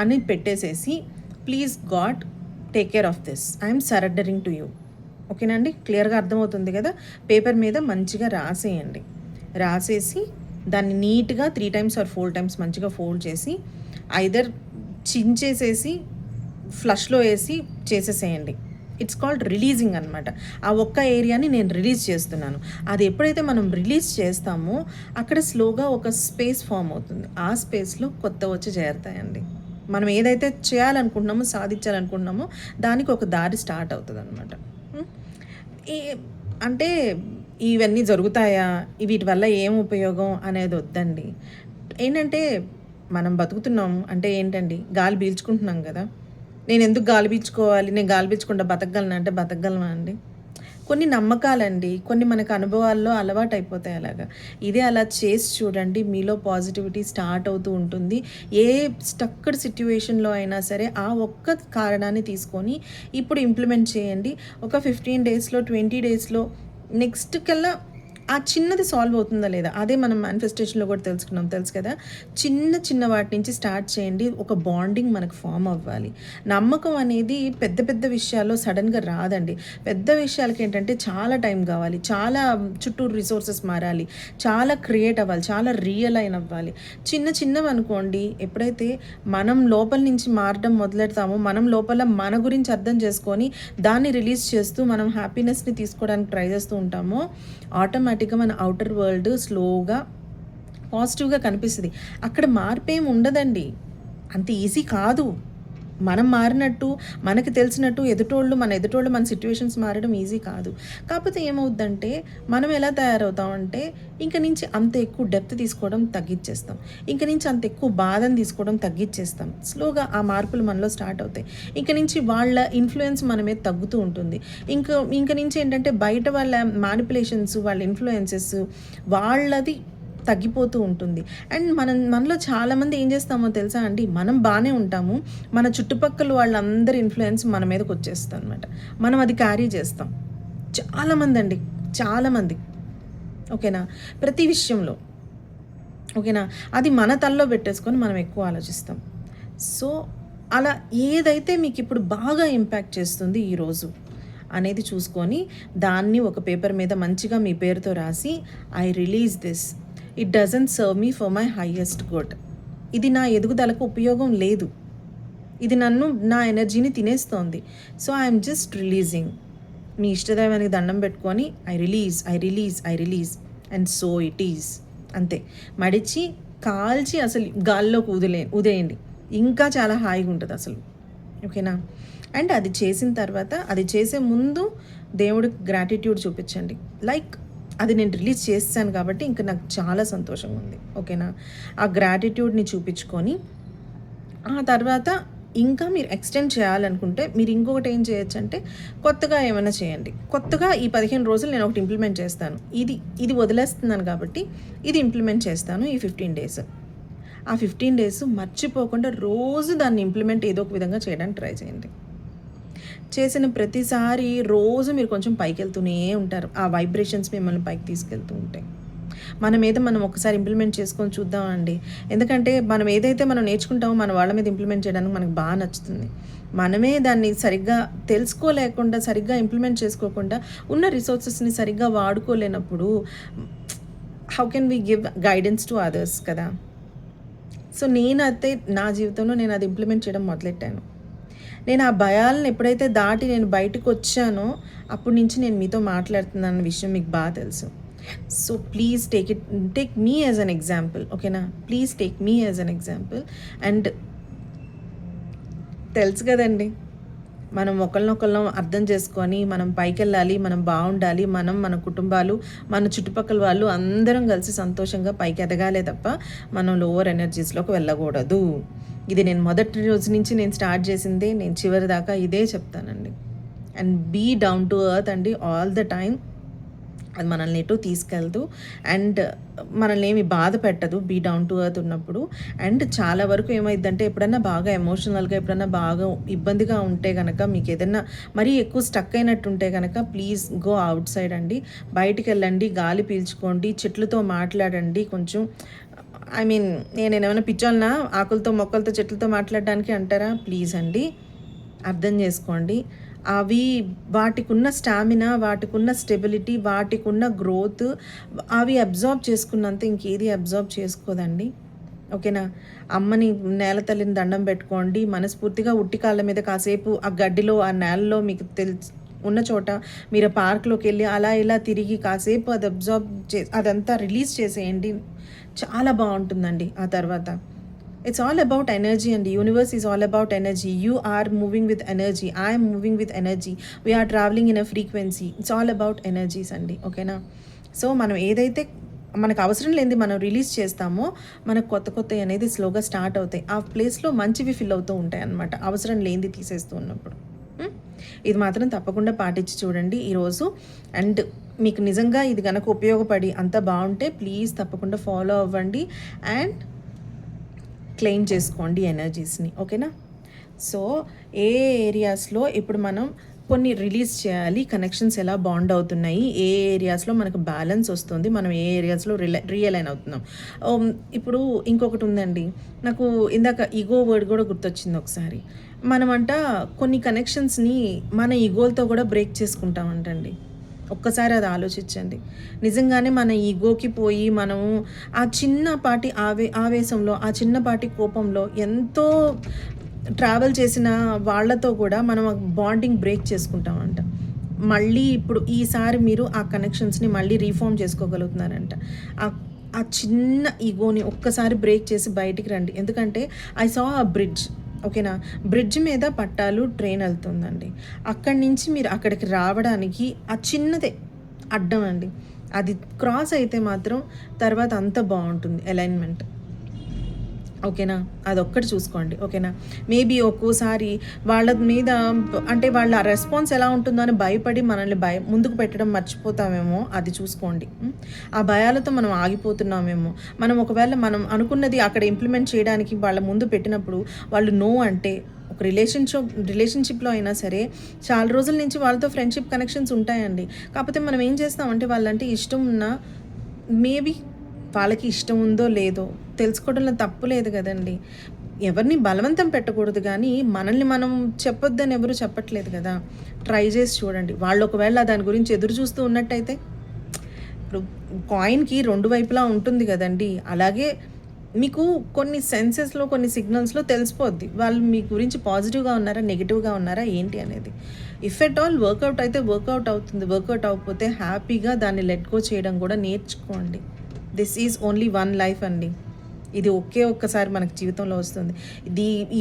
అని పెట్టేసేసి please God take care of this. I'm surrendering to you. ఓకేనా అండి? క్లియర్‌గా అర్థమవుతుంది కదా? పేపర్ మీద మంచిగా రాసేయండి. రాసేసి దాన్ని నీట్‌గా 3 టైమ్స్ ఆర్ 4 టైమ్స్ మంచిగా ఫోల్డ్ చేసి ఐదర్ చించేసేసి ఫ్లష్‌లో వేసి చేసేసేయండి. ఇట్స్ కాల్డ్ రిలీజింగ్ అనమాట. ఆ ఒక్క ఏరియాని నేను రిలీజ్ చేస్తున్నాను. అది ఎప్పుడైతే మనం రిలీజ్ చేస్తామో అక్కడ స్లోగా ఒక స్పేస్ ఫామ్ అవుతుంది. ఆ స్పేస్‌లో కొత్తవొచ్చి చేరతాయండి. మనం ఏదైతే చేయాలనుకుంటున్నామో, సాధించాలనుకుంటున్నామో దానికి ఒక దారి స్టార్ట్ అవుతదనమాట. హ్మ్. ఈ అంటే ఇవన్నీ జరుగుతాయా? వీటి వల్ల ఏం ఉపయోగం అనేది వద్దండి. ఏంటంటే మనం బతుకుతున్నాము అంటే ఏంటండి? గాలి పీల్చుకుంటున్నాం గదా! నేనెందుకు గాలి పీల్చుకోవాలి? నేను గాలి పీల్చకుండా బతకగలనా అంటే బతకగలమా అండి? కొన్ని నమ్మకాలండి. కొన్ని మనకు అనుభవాల్లో అలవాటయిపోతాయి అలాగా. ఇదే అలా చేసి చూడండి. మీలో పాజిటివిటీ స్టార్ట్ అవుతూ ఉంటుంది. ఏ స్టక్డ్ సిట్యుయేషన్‌లో అయినా సరే ఆ ఒక్క కారణాన్ని తీసుకొని ఇప్పుడు ఇంప్లిమెంట్ చేయండి. ఒక 15 డేస్‌లో, 20 డేస్‌లో నెక్స్ట్ కల్లా ఆ చిన్నది సాల్వ్ అవుతుందా లేదా? అదే మనం మేనిఫెస్టేషన్‌లో కూడా తెలుసుకున్నాం. తెలుసు కదా! చిన్న వాటి నుంచి స్టార్ట్ చేయండి. ఒక బాండింగ్ మనకు ఫార్మ్ అవ్వాలి. నమ్మకం అనేది పెద్ద పెద్ద విషయాల్లో సడెన్‌గా రాదండి. పెద్ద విషయాలకేంటంటే చాలా టైం కావాలి. చాలా చుట్టూ రిసోర్సెస్ మారాలి. చాలా క్రియేట్ అవ్వాలి. చాలా రియలైన్ అవ్వాలి. చిన్నవనుకోండి, ఎప్పుడైతే మనం లోపల నుంచి మారడం మొదలెడతామో, మనం లోపల మన గురించి అర్థం చేసుకొని దాన్ని రిలీజ్ చేస్తూ మనం హ్యాపీనెస్‌ని తీసుకోవడానికి ట్రై చేస్తూ ఉంటామో ఆటోమేటిక్‌గా మన ఔటర్ వరల్డ్ స్లోగా పాజిటివ్‌గా కనిపిస్తది. అక్కడ మార్పేం ఉండదండి. అంత ఈజీ కాదు. మనం మారినట్టు, మనకి తెలిసినట్టు మన ఎదుటోళ్ళు మన సిట్యుయేషన్స్ మారడం ఈజీ కాదు. కాకపోతే ఏమవుద్దంటే, మనం ఎలా తయారవుతామంటే, ఇంక నుంచి అంత ఎక్కువ డెప్త్ తీసుకోవడం తగ్గిచ్చేస్తాం. ఇంక నుంచి అంత ఎక్కువ బాధను తీసుకోవడం తగ్గిచ్చేస్తాం. స్లోగా ఆ మార్పులు మనలో స్టార్ట్ అవుతాయి. ఇంక నుంచి వాళ్ళ ఇన్‌ఫ్లూయెన్స్ మన మీద తగ్గుతూ ఉంటుంది. ఇంక నుంచి ఏంటంటే, బయట వాళ్ళ మానిప్యులేషన్స్, వాళ్ళ ఇన్‌ఫ్లూయెన్సెస్ వాళ్ళది తగ్గిపోతూ ఉంటుంది. అండ్ మనలో చాలామంది ఏం చేస్తామో తెలుసా అండి? మనం బానే ఉంటాము. మన చుట్టుపక్కల వాళ్ళందరి ఇన్‌ఫ్లూయెన్స్ మన మీదకొచ్చేస్తదనమాట. మనం అది క్యారీ చేస్తాం. చాలామందండి. చాలామంది. ఓకేనా? ప్రతి విషయంలో. ఓకేనా? అది మన తలలో పెట్టేసుకొని మనం ఎక్కువ ఆలోచిస్తాం. సో, అలా ఏదైతే మీకిప్పుడు బాగా ఇంపాక్ట్ చేస్తుంది ఈరోజు అనేది చూసుకొని, దాన్ని ఒక పేపర్ మీద మంచిగా మీ పేరుతో రాసి, I release this. It doesn't serve me for my highest good. ఇది నా ఎదుగుదలకు ఉపయోగం లేదు. ఇది నన్ను నా ఎనర్జీని తినేస్తోంది. So, I'm just releasing. మీ ఇష్టదైవానికి దండం పెట్టుకొని I release and so it is. అంతే. మడిచి, కాల్చి అసలు గాల్లోకి ఊదేయండి. ఇంకా చాలా హాయిగా ఉంటదసలు. ఓకేనా? అండ్ అది చేసిన తర్వాత, అది చేసే ముందు దేవుడికి గ్రాటిట్యూడ్ చూపించండి. లైక్ అది నేను రిలీజ్ చేసేసాను కాబట్టి ఇంక నాకు చాలా సంతోషంగా ఉంది. ఓకేనా? ఆ గ్రాటిట్యూడ్‌ని చూపించుకొని, ఆ తర్వాత ఇంకా మీరు ఎక్స్‌టెండ్ చేయాలనుకుంటే మీరు ఇంకొకటి ఏం చేయొచ్చంటే కొత్తగా ఏమైనా చేయండి. కొత్తగా ఈ 15 రోజులు నేను ఒకటి ఇంప్లిమెంట్ చేస్తాను. ఇది వదిలేస్తున్నాను కాబట్టి ఇది ఇంప్లిమెంట్ చేస్తాను ఈ 15 డేస్. ఆ 15 డేస్ మర్చిపోకుండా రోజు దాన్ని ఇంప్లిమెంట్ ఏదో ఒక విధంగా చేయడానికి ట్రై చేయండి. చేసిన ప్రతిసారి రోజు మీరు కొంచెం పైకెళ్తూనే ఉంటారు. ఆ వైబ్రేషన్స్ మిమ్మల్ని పైకి తీసుకెళ్తూ ఉంటాయి. మన మీద మనం ఒకసారి ఇంప్లిమెంట్ చేసుకొని చూద్దామండి. ఎందుకంటే మనం ఏదైతే మనం నేర్చుకుంటామో మన వాళ్ళ మీద ఇంప్లిమెంట్ చేయడానికి మనకు బాగా నచ్చుతుంది. మనమే దాన్ని సరిగ్గా తెలుసుకోలేకుండా, సరిగ్గా ఇంప్లిమెంట్ చేసుకోకుండా, ఉన్న రిసోర్సెస్‌ని సరిగ్గా వాడుకోలేనప్పుడు how can we give guidance to others కదా! సో, నేనైతే నా జీవితంలో నేను అది ఇంప్లిమెంట్ చేయడం మొదలెట్టాను. నేను ఆ భయాలను ఎప్పుడైతే దాటి నేను బయటకొచ్చానో, అప్పటి నుంచి నేను మీతో మాట్లాడుతున్నానన్న విషయం మీకు బాగా తెలుసు. So, please take me as an example. ఓకేనా? Please take me as an example. And తెలుసు కదండీ! మనం ఒకళ్ళనొకళ్ళం అర్థం చేసుకొని, మనం పైకెళ్ళాలి, మనం బావుండాలి, మనం, మన కుటుంబాలు, మన చుట్టుపక్కల వాళ్ళు అందరం కలిసి సంతోషంగా పైకి ఎదగాలే తప్ప, మనం లోవర్ ఎనర్జీస్‌లోకి వెళ్ళకూడదు. ఇది నేను మొదటి రోజు నుంచి నేను స్టార్ట్ చేసిందే. నేను చివరి దాకా ఇదే చెప్తానండి. And be down to earth అండి ఆల్ ద టైమ్. అది మనల్ని ఎటు తీసుకెళ్తూ అండ్ మనల్ని ఏమి బాధ పెట్టదు బీ డౌన్ టు ఎర్త్ ఉన్నప్పుడు. అండ్ చాలా వరకు ఏమైద్దంటే ఎప్పుడన్నా బాగా ఎమోషనల్గా ఎప్పుడన్నా బాగా ఇబ్బందిగా ఉంటే కనుక, మీకు ఏదన్నా మరీ ఎక్కువ స్టక్ అయినట్టుంటే కనుక ప్లీజ్ గో అవుట్ సైడ్ అండి. బయటికి వెళ్ళండి, గాలి పీల్చుకోండి, చెట్లతో మాట్లాడండి. కొంచెం ఐ మీన్ నేనేమైనా పిచ్చోళ్ళనా ఆకులతో మొక్కలతో చెట్లతో మాట్లాడడానికి అంటారా? ప్లీజ్ అండి అర్థం చేసుకోండి. అవి వాటికున్న స్టామినా, వాటికున్న స్టెబిలిటీ, వాటికున్న గ్రోత్ అవి అబ్జార్బ్ చేసుకున్నంత ఇంకేది అబ్జార్బ్ చేసుకోదండి. ఓకేనా? అమ్మని, నేల తల్లిని దండం పెట్టుకోండి. మనస్ఫూర్తిగా ఉట్టి కాళ్ళ మీద కాసేపు ఆ గడ్డిలో, ఆ నేలలో మీకు ఉన్న చోట మీరు పార్క్‌లోకి వెళ్ళి అలా ఇలా తిరిగి కాసేపు అది అబ్జార్బ్ అదంతా రిలీజ్ చేసేయండి. చాలా బావుంటుందండి ఆ తర్వాత. It's all about energy and the universe is all about energy. You are moving with energy. I am moving with energy. We are traveling in a frequency. It's all about energies అండి. ఓకేనా? So, మనం ఏదైతే మనకు అవసరం లేనిది మనం release చేస్తామో, మనకు కొత్త కొత్తయి అనేది స్లోగా స్టార్ట్ అవుతాయి. ఆ ప్లేస్‌లో మంచివి ఫిల్ అవుతూ ఉంటాయన్నమాట. అవసరం లేనిది తీసేస్తూ ఉన్నప్పుడు. హ్మ్. ఇది మాత్రం తప్పకుండా పాటించి చూడండి ఈరోజు. అండ్ మీకు నిజంగా ఇది గనక ఉపయోగపడి అంతా బావుంటే ప్లీజ్ తప్పకుండా ఫాలో అవ్వండి. అండ్ క్లెయిమ్ చేసుకోండి ఎనర్జీస్ని. ఓకేనా? సో, ఏ ఏరియాస్లో ఇప్పుడు మనం కొన్ని రిలీజ్ చేయాలి, కనెక్షన్స్ ఎలా బాండ్ అవుతున్నాయి, ఏ ఏరియాస్లో మనకు బ్యాలెన్స్ వస్తుంది, మనం ఏ ఏరియాస్లో రియలైన్ అవుతున్నాం. ఇప్పుడు ఇంకొకటి ఉందండి, నాకు ఇందాక ఈగో వర్డ్ కూడా గుర్తొచ్చింది ఒకసారి. మనమంట కొన్ని కనెక్షన్స్ని మన ఈగోలతో కూడా బ్రేక్ చేసుకుంటామంటండి. ఒక్కసారి అది ఆలోచించండి. నిజంగానే మన ఈగోకి పోయి మనము ఆ చిన్నపాటి ఆవేశంలో, ఆ చిన్నపాటి కోపంలో ఎంతో ట్రావెల్ చేసిన వాళ్ళతో కూడా మనం బాండింగ్ బ్రేక్ చేసుకుంటామంట. మళ్ళీ ఇప్పుడు ఈసారి మీరు ఆ కనెక్షన్స్‌ని మళ్ళీ రీఫార్మ్ చేసుకోగలుగుతున్నారంట. ఆ ఆ చిన్న ఈగోని ఒక్కసారి బ్రేక్ చేసి బయటికి రండి. ఎందుకంటే ఐ సా అ బ్రిడ్జ్. ఓకేనా? బ్రిడ్జ్ మీద పట్టాలు ట్రైన్ ఎళ్తుందండి. అక్కడి నుంచి మీరు అక్కడికి రావడానికి ఆ చిన్నదే అడ్డం అండి. అది క్రాస్ అయితే మాత్రం తర్వాత అంతా బావుంటుంది అలైన్‌మెంట్. ఓకేనా? అదొక్కటి చూసుకోండి. ఓకేనా? మేబీ ఒక్కోసారి వాళ్ళ మీద అంటే వాళ్ళ రెస్పాన్స్ ఎలా ఉంటుందో అని భయపడి మనల్ని ముందుకు పెట్టడం మర్చిపోతామేమో, అది చూసుకోండి. ఆ భయాలతో మనం ఆగిపోతున్నామేమో. మనం ఒకవేళ మనం అనుకున్నది అక్కడ ఇంప్లిమెంట్ చేయడానికి వాళ్ళ ముందు పెట్టినప్పుడు వాళ్ళు నో అంటే, ఒక రిలేషన్షిప్‌లో అయినా సరే చాలా రోజుల నుంచి వాళ్ళతో ఫ్రెండ్‌షిప్ కనెక్షన్స్ ఉంటాయండి. కాకపోతే మనం ఏం చేస్తామంటే వాళ్ళంటే ఇష్టం ఉన్నా మేబీ వాళ్ళకి ఇష్టం ఉందో లేదో తెలుసుకోవడంలో తప్పు లేదు కదండి. ఎవరిని బలవంతం పెట్టకూడదు కానీ, మనల్ని మనం చెప్పొద్దని ఎవరు చెప్పట్లేదు కదా! ట్రై చేసి చూడండి. వాళ్ళు ఒకవేళ దాని గురించి ఎదురు చూస్తూ ఉన్నట్టయితే, ఇప్పుడు కాయిన్‌కి 2 వైపులా ఉంటుంది కదండీ! అలాగే మీకు కొన్ని సెన్సెస్‌లో, కొన్ని సిగ్నల్స్‌లో తెలిసిపోద్ది. వాళ్ళు మీ గురించి పాజిటివ్‌గా ఉన్నారా, నెగెటివ్‌గా ఉన్నారా ఏంటి అనేది. ఇఫ్ ఎట్ ఆల్ వర్కౌట్ అయితే వర్కౌట్ అవుతుంది. వర్కౌట్ అవ్వకపోతే హ్యాపీగా దాన్ని లెట్ గో చేయడం కూడా నేర్చుకోండి. This is only one life అండి. ఇది ఒక్కసారి మనకు జీవితంలో వస్తుంది.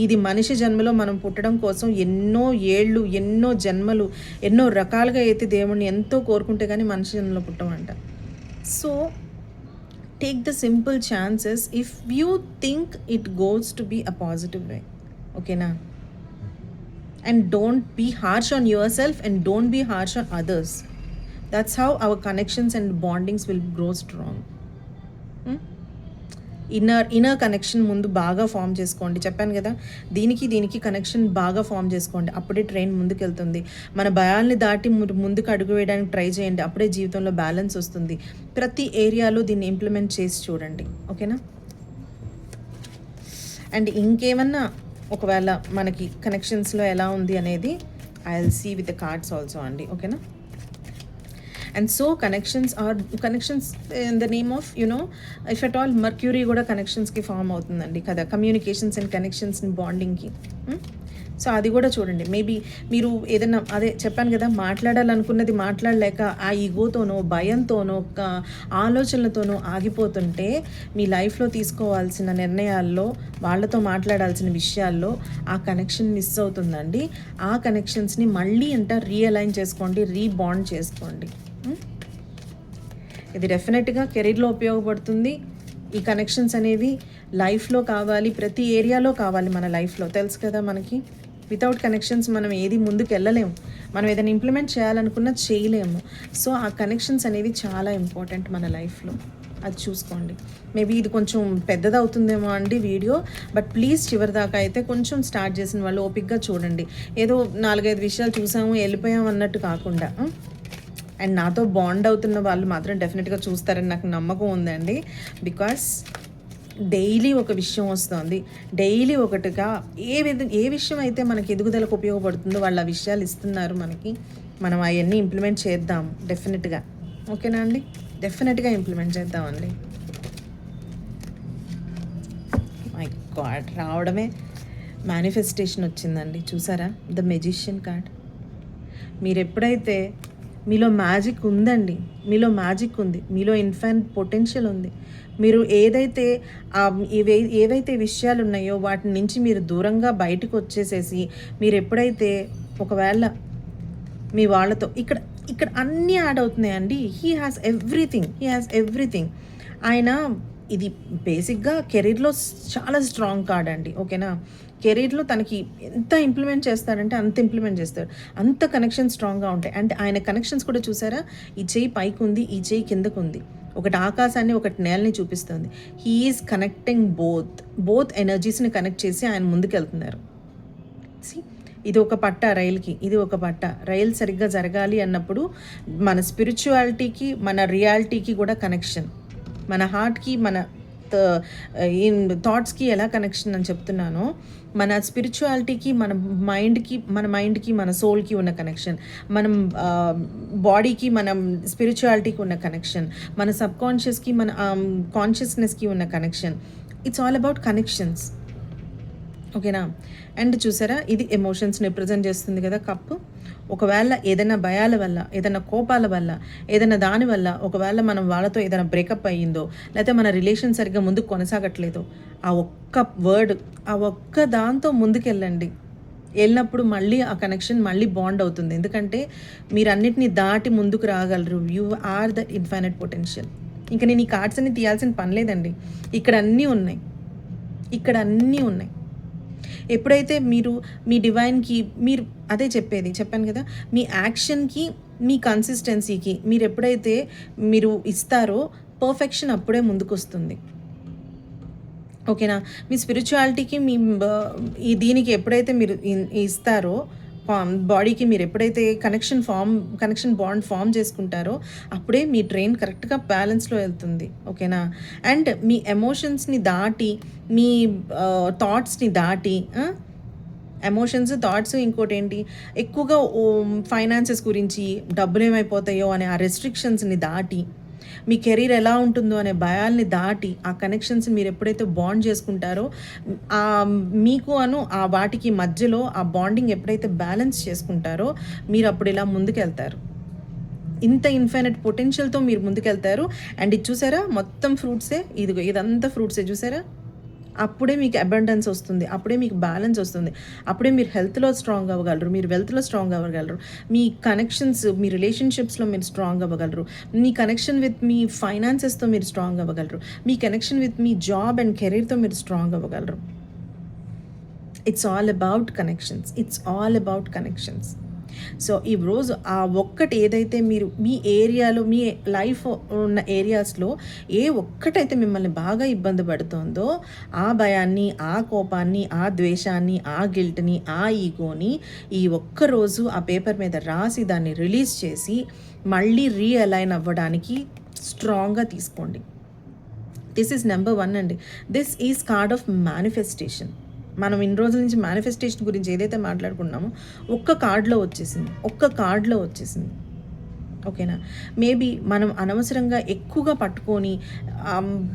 ఇది మనిషి జన్మలో మనం పుట్టడం కోసం ఎన్నో ఏళ్ళు, ఎన్నో జన్మలు, ఎన్నో రకాలుగా అయితే దేవుడిని ఎంతో కోరుకుంటే కానీ మనిషి జన్మలో పుట్టమంట. So, take the simple chances if you think it goes to be a positive way. ఓకేనా? And don't be harsh on yourself and don't be harsh on others. That's how our connections and bondings will grow strong. Inner connection ముందు బాగా form చేసుకోండి. చెప్పాను కదా, దీనికి connection బాగా form చేసుకోండి. అప్పుడే ట్రైన్ ముందుకెళ్తుంది. మన భయాల్ని దాటి ముందుకు అడుగు వేయడానికి ట్రై చేయండి. అప్పుడే జీవితంలో బ్యాలెన్స్ వస్తుంది. ప్రతి ఏరియాలో దీన్ని ఇంప్లిమెంట్ చేసి చూడండి. ఓకేనా? అండ్ ఇంకేమన్నా ఒకవేళ మనకి కనెక్షన్స్లో ఎలా ఉంది అనేది I will see with the cards also అండి. ఓకేనా? And so connections in the name of if at all Mercury కూడా కనెక్షన్స్కి ఫామ్ అవుతుందండి కదా, కమ్యూనికేషన్స్ అండ్ కనెక్షన్స్ బాండింగ్కి. సో అది కూడా చూడండి. మేబీ మీరు ఏదైనా అదే చెప్పాను కదా, మాట్లాడాలనుకున్నది మాట్లాడలేక ఆ ఈగోతోనో భయంతోనో ఆలోచనలతోనో ఆగిపోతుంటే మీ లైఫ్లో తీసుకోవాల్సిన నిర్ణయాల్లో, వాళ్ళతో మాట్లాడాల్సిన విషయాల్లో ఆ కనెక్షన్ మిస్ అవుతుందండి. ఆ కనెక్షన్స్ని మళ్ళీ రియలైన్ చేసుకోండి, రీబాండ్ చేసుకోండి. ఇది డెఫినెట్గా కెరీర్లో ఉపయోగపడుతుంది. ఈ కనెక్షన్స్ అనేవి లైఫ్లో కావాలి, ప్రతి ఏరియాలో కావాలి మన లైఫ్లో. తెలుసు కదా మనకి, వితౌట్ కనెక్షన్స్ మనం ఏది ముందుకు వెళ్ళలేము. మనం ఏదైనా ఇంప్లిమెంట్ చేయాలనుకున్నా చేయలేము. సో ఆ కనెక్షన్స్ అనేవి చాలా ఇంపార్టెంట్ మన లైఫ్లో. అది చూసుకోండి. మేబీ ఇది కొంచెం పెద్దదవుతుందేమో అండి వీడియో, బట్ ప్లీజ్ చివరి దాకా అయితే కొంచెం స్టార్ట్ చేసిన వాళ్ళు ఓపిక్గా చూడండి. ఏదో 4-5 విషయాలు చూసాము వెళ్ళిపోయాము అన్నట్టు కాకుండా. అండ్ నాతో బాండ్ అవుతున్న వాళ్ళు మాత్రం డెఫినెట్గా చూస్తారని నాకు నమ్మకం ఉందండి. బికాస్ డైలీ ఒక విషయం వస్తుంది, డైలీ ఒకటిగా ఏ విషయం అయితే మనకి ఎదుగుదలకు ఉపయోగపడుతుందో వాళ్ళు ఆ విషయాలు ఇస్తున్నారు మనకి. మనం అవన్నీ ఇంప్లిమెంట్ చేద్దాం డెఫినెట్గా. ఓకేనా అండి? డెఫినెట్గా ఇంప్లిమెంట్ చేద్దామండి. మై గాడ్, రావడమే మేనిఫెస్టేషన్ వచ్చిందండి. చూసారా ద మెజిషియన్ కార్డ్. మీరు ఎప్పుడైతే మీలో మ్యాజిక్ ఉందండి, మీలో మ్యాజిక్ ఉంది, మీలో ఇన్ఫైనైట్ పొటెన్షియల్ ఉంది. మీరు ఏవైతే విషయాలు ఉన్నాయో వాటి నుంచి మీరు దూరంగా బయటకు వచ్చేసేసి, మీరు ఎప్పుడైతే ఒకవేళ మీ వాళ్ళతో ఇక్కడ అన్నీ యాడ్ అవుతున్నాయండి. He has everything. ఆయన ఇది బేసిక్గా కెరీర్లో చాలా స్ట్రాంగ్ కార్డ్ అండి. ఓకేనా? కెరీర్లో తనకి ఎంత ఇంప్లిమెంట్ చేస్తాడంటే అంత ఇంప్లిమెంట్ చేస్తాడు. అంత కనెక్షన్ స్ట్రాంగ్గా ఉంటాయి. అంటే ఆయన కనెక్షన్స్ కూడా చూసారా, ఈ చెయ్యి పైకి ఉంది, ఈ చెయ్యి కిందకు ఉంది. ఒకటి ఆకాశాన్ని, ఒకటి నేలని చూపిస్తుంది. హీ ఈజ్ కనెక్టింగ్ బోత్ ఎనర్జీస్ని కనెక్ట్ చేసి ఆయన ముందుకెళ్తున్నారు. ఇది ఒక పట్ట రైల్కి, ఇది ఒక పట్ట. రైలు సరిగ్గా జరగాలి అన్నప్పుడు మన స్పిరిచువాలిటీకి, మన రియాలిటీకి కూడా కనెక్షన్, మన హార్ట్కి, మన థాట్స్కి ఎలా కనెక్షన్ అని చెప్తున్నానో, మన స్పిరిచువాలిటీకి, మన మైండ్కి, మన సోల్కి ఉన్న కనెక్షన్, మనం బాడీకి, మనం స్పిరిచువాలిటీకి ఉన్న కనెక్షన్, మన సబ్కాన్షియస్కి, మన కాన్షియస్నెస్కి ఉన్న connection. It's all about connections. ఓకేనా? అండ్ చూసారా, ఇది ఎమోషన్స్ని రిప్రజెంట్ చేస్తుంది కదా కప్పు. ఒకవేళ ఏదైనా భయాల వల్ల, ఏదైనా కోపాల వల్ల, ఏదైనా దాని వల్ల ఒకవేళ మనం వాళ్ళతో ఏదైనా బ్రేకప్ అయ్యిందో, లేకపోతే మన రిలేషన్ సరిగ్గా ముందుకు కొనసాగట్లేదో, ఆ ఒక్క దాంతో ముందుకెళ్ళండి. వెళ్ళినప్పుడు మళ్ళీ ఆ కనెక్షన్ మళ్ళీ బాండ్ అవుతుంది. ఎందుకంటే మీరు అన్నిటినీ దాటి ముందుకు రాగలరు. You are the infinite potential. ఇంకా నేను ఈ కార్డ్స్ అన్ని తీయాల్సిన పని లేదండి. ఇక్కడ అన్నీ ఉన్నాయి. ఎప్పుడైతే మీరు మీ డివైన్కి, మీరు అదే చెప్పాను కదా, మీ యాక్షన్కి, మీ కన్సిస్టెన్సీకి మీరు ఎప్పుడైతే మీరు ఇస్తారో పర్ఫెక్షన్ అప్పుడే ముందుకు వస్తుంది. ఓకేనా? మీ స్పిరిచువాలిటీకి, మీ దీనికి ఎప్పుడైతే మీరు ఇస్తారో, బాడీకి మీరు ఎప్పుడైతే కనెక్షన్ బాండ్ ఫామ్ చేసుకుంటారో అప్పుడే మీ ట్రైన్ కరెక్ట్గా బ్యాలెన్స్లో వెళ్తుంది. ఓకేనా? అండ్ మీ ఎమోషన్స్ని దాటి, మీ థాట్స్ని దాటి, థాట్స్, ఇంకోటి ఏంటి, ఎక్కువగా ఫైనాన్సెస్ గురించి, డబ్బులు ఏమైపోతాయో అనే ఆ రెస్ట్రిక్షన్స్ని దాటి, మీ కెరీర్ ఎలా ఉంటుందో అనే భయాల్ని దాటి, ఆ కనెక్షన్స్ మీరు ఎప్పుడైతే బాండ్ చేసుకుంటారో, మీకు ఆ వాటికి మధ్యలో ఆ బాండింగ్ ఎప్పుడైతే బ్యాలెన్స్ చేసుకుంటారో మీరు అప్పుడు ఇలా ముందుకెళ్తారు. ఇంత ఇన్ఫైనైట్ పొటెన్షియల్తో మీరు ముందుకెళ్తారు. అండ్ ఇది చూసారా, మొత్తం ఫ్రూట్సే, ఇదంతా ఫ్రూట్సే చూసారా. అప్పుడే మీకు అబండెన్స్ వస్తుంది, అప్పుడే మీకు బ్యాలెన్స్ వస్తుంది, అప్పుడే మీరు హెల్త్లో స్ట్రాంగ్ అవ్వగలరు, మీరు వెల్త్లో స్ట్రాంగ్ అవ్వగలరు, మీ కనెక్షన్స్, మీ రిలేషన్షిప్స్లో మీరు స్ట్రాంగ్ అవ్వగలరు, మీ కనెక్షన్ విత్ మీ ఫైనాన్సెస్తో మీరు స్ట్రాంగ్ అవ్వగలరు, మీ కనెక్షన్ విత్ మీ జాబ్ అండ్ కెరీర్తో మీరు స్ట్రాంగ్ అవ్వగలరు. It's all about connections. So ఈ రోజు ఆ ఒక్కటి ఏదైతే మీరు మీ ఏరియాలో మీ లైఫ్ ఉన్న ఏరియాస్లో ఏ ఒక్కటైతే మిమ్మల్ని బాగా ఇబ్బంది పడుతుందో ఆ భయాన్ని, ఆ కోపాన్ని, ఆ ద్వేషాన్ని, ఆ గిల్ట్ని, ఆ ఈగోని ఈ ఒక్కరోజు ఆ పేపర్ మీద రాసి దాన్ని రిలీజ్ చేసి మళ్ళీ రీఅలైన్ అవ్వడానికి స్ట్రాంగ్గా తీసుకోండి. దిస్ ఈజ్ నెంబర్ 1 అండి. This is card of manifestation. మనం ఇన్ని రోజుల నుంచి మేనిఫెస్టేషన్ గురించి ఏదైతే మాట్లాడుకున్నామో ఒక్క కార్డ్లో వచ్చేసింది. ఓకేనా? మేబీ మనం అనవసరంగా ఎక్కువగా పట్టుకొని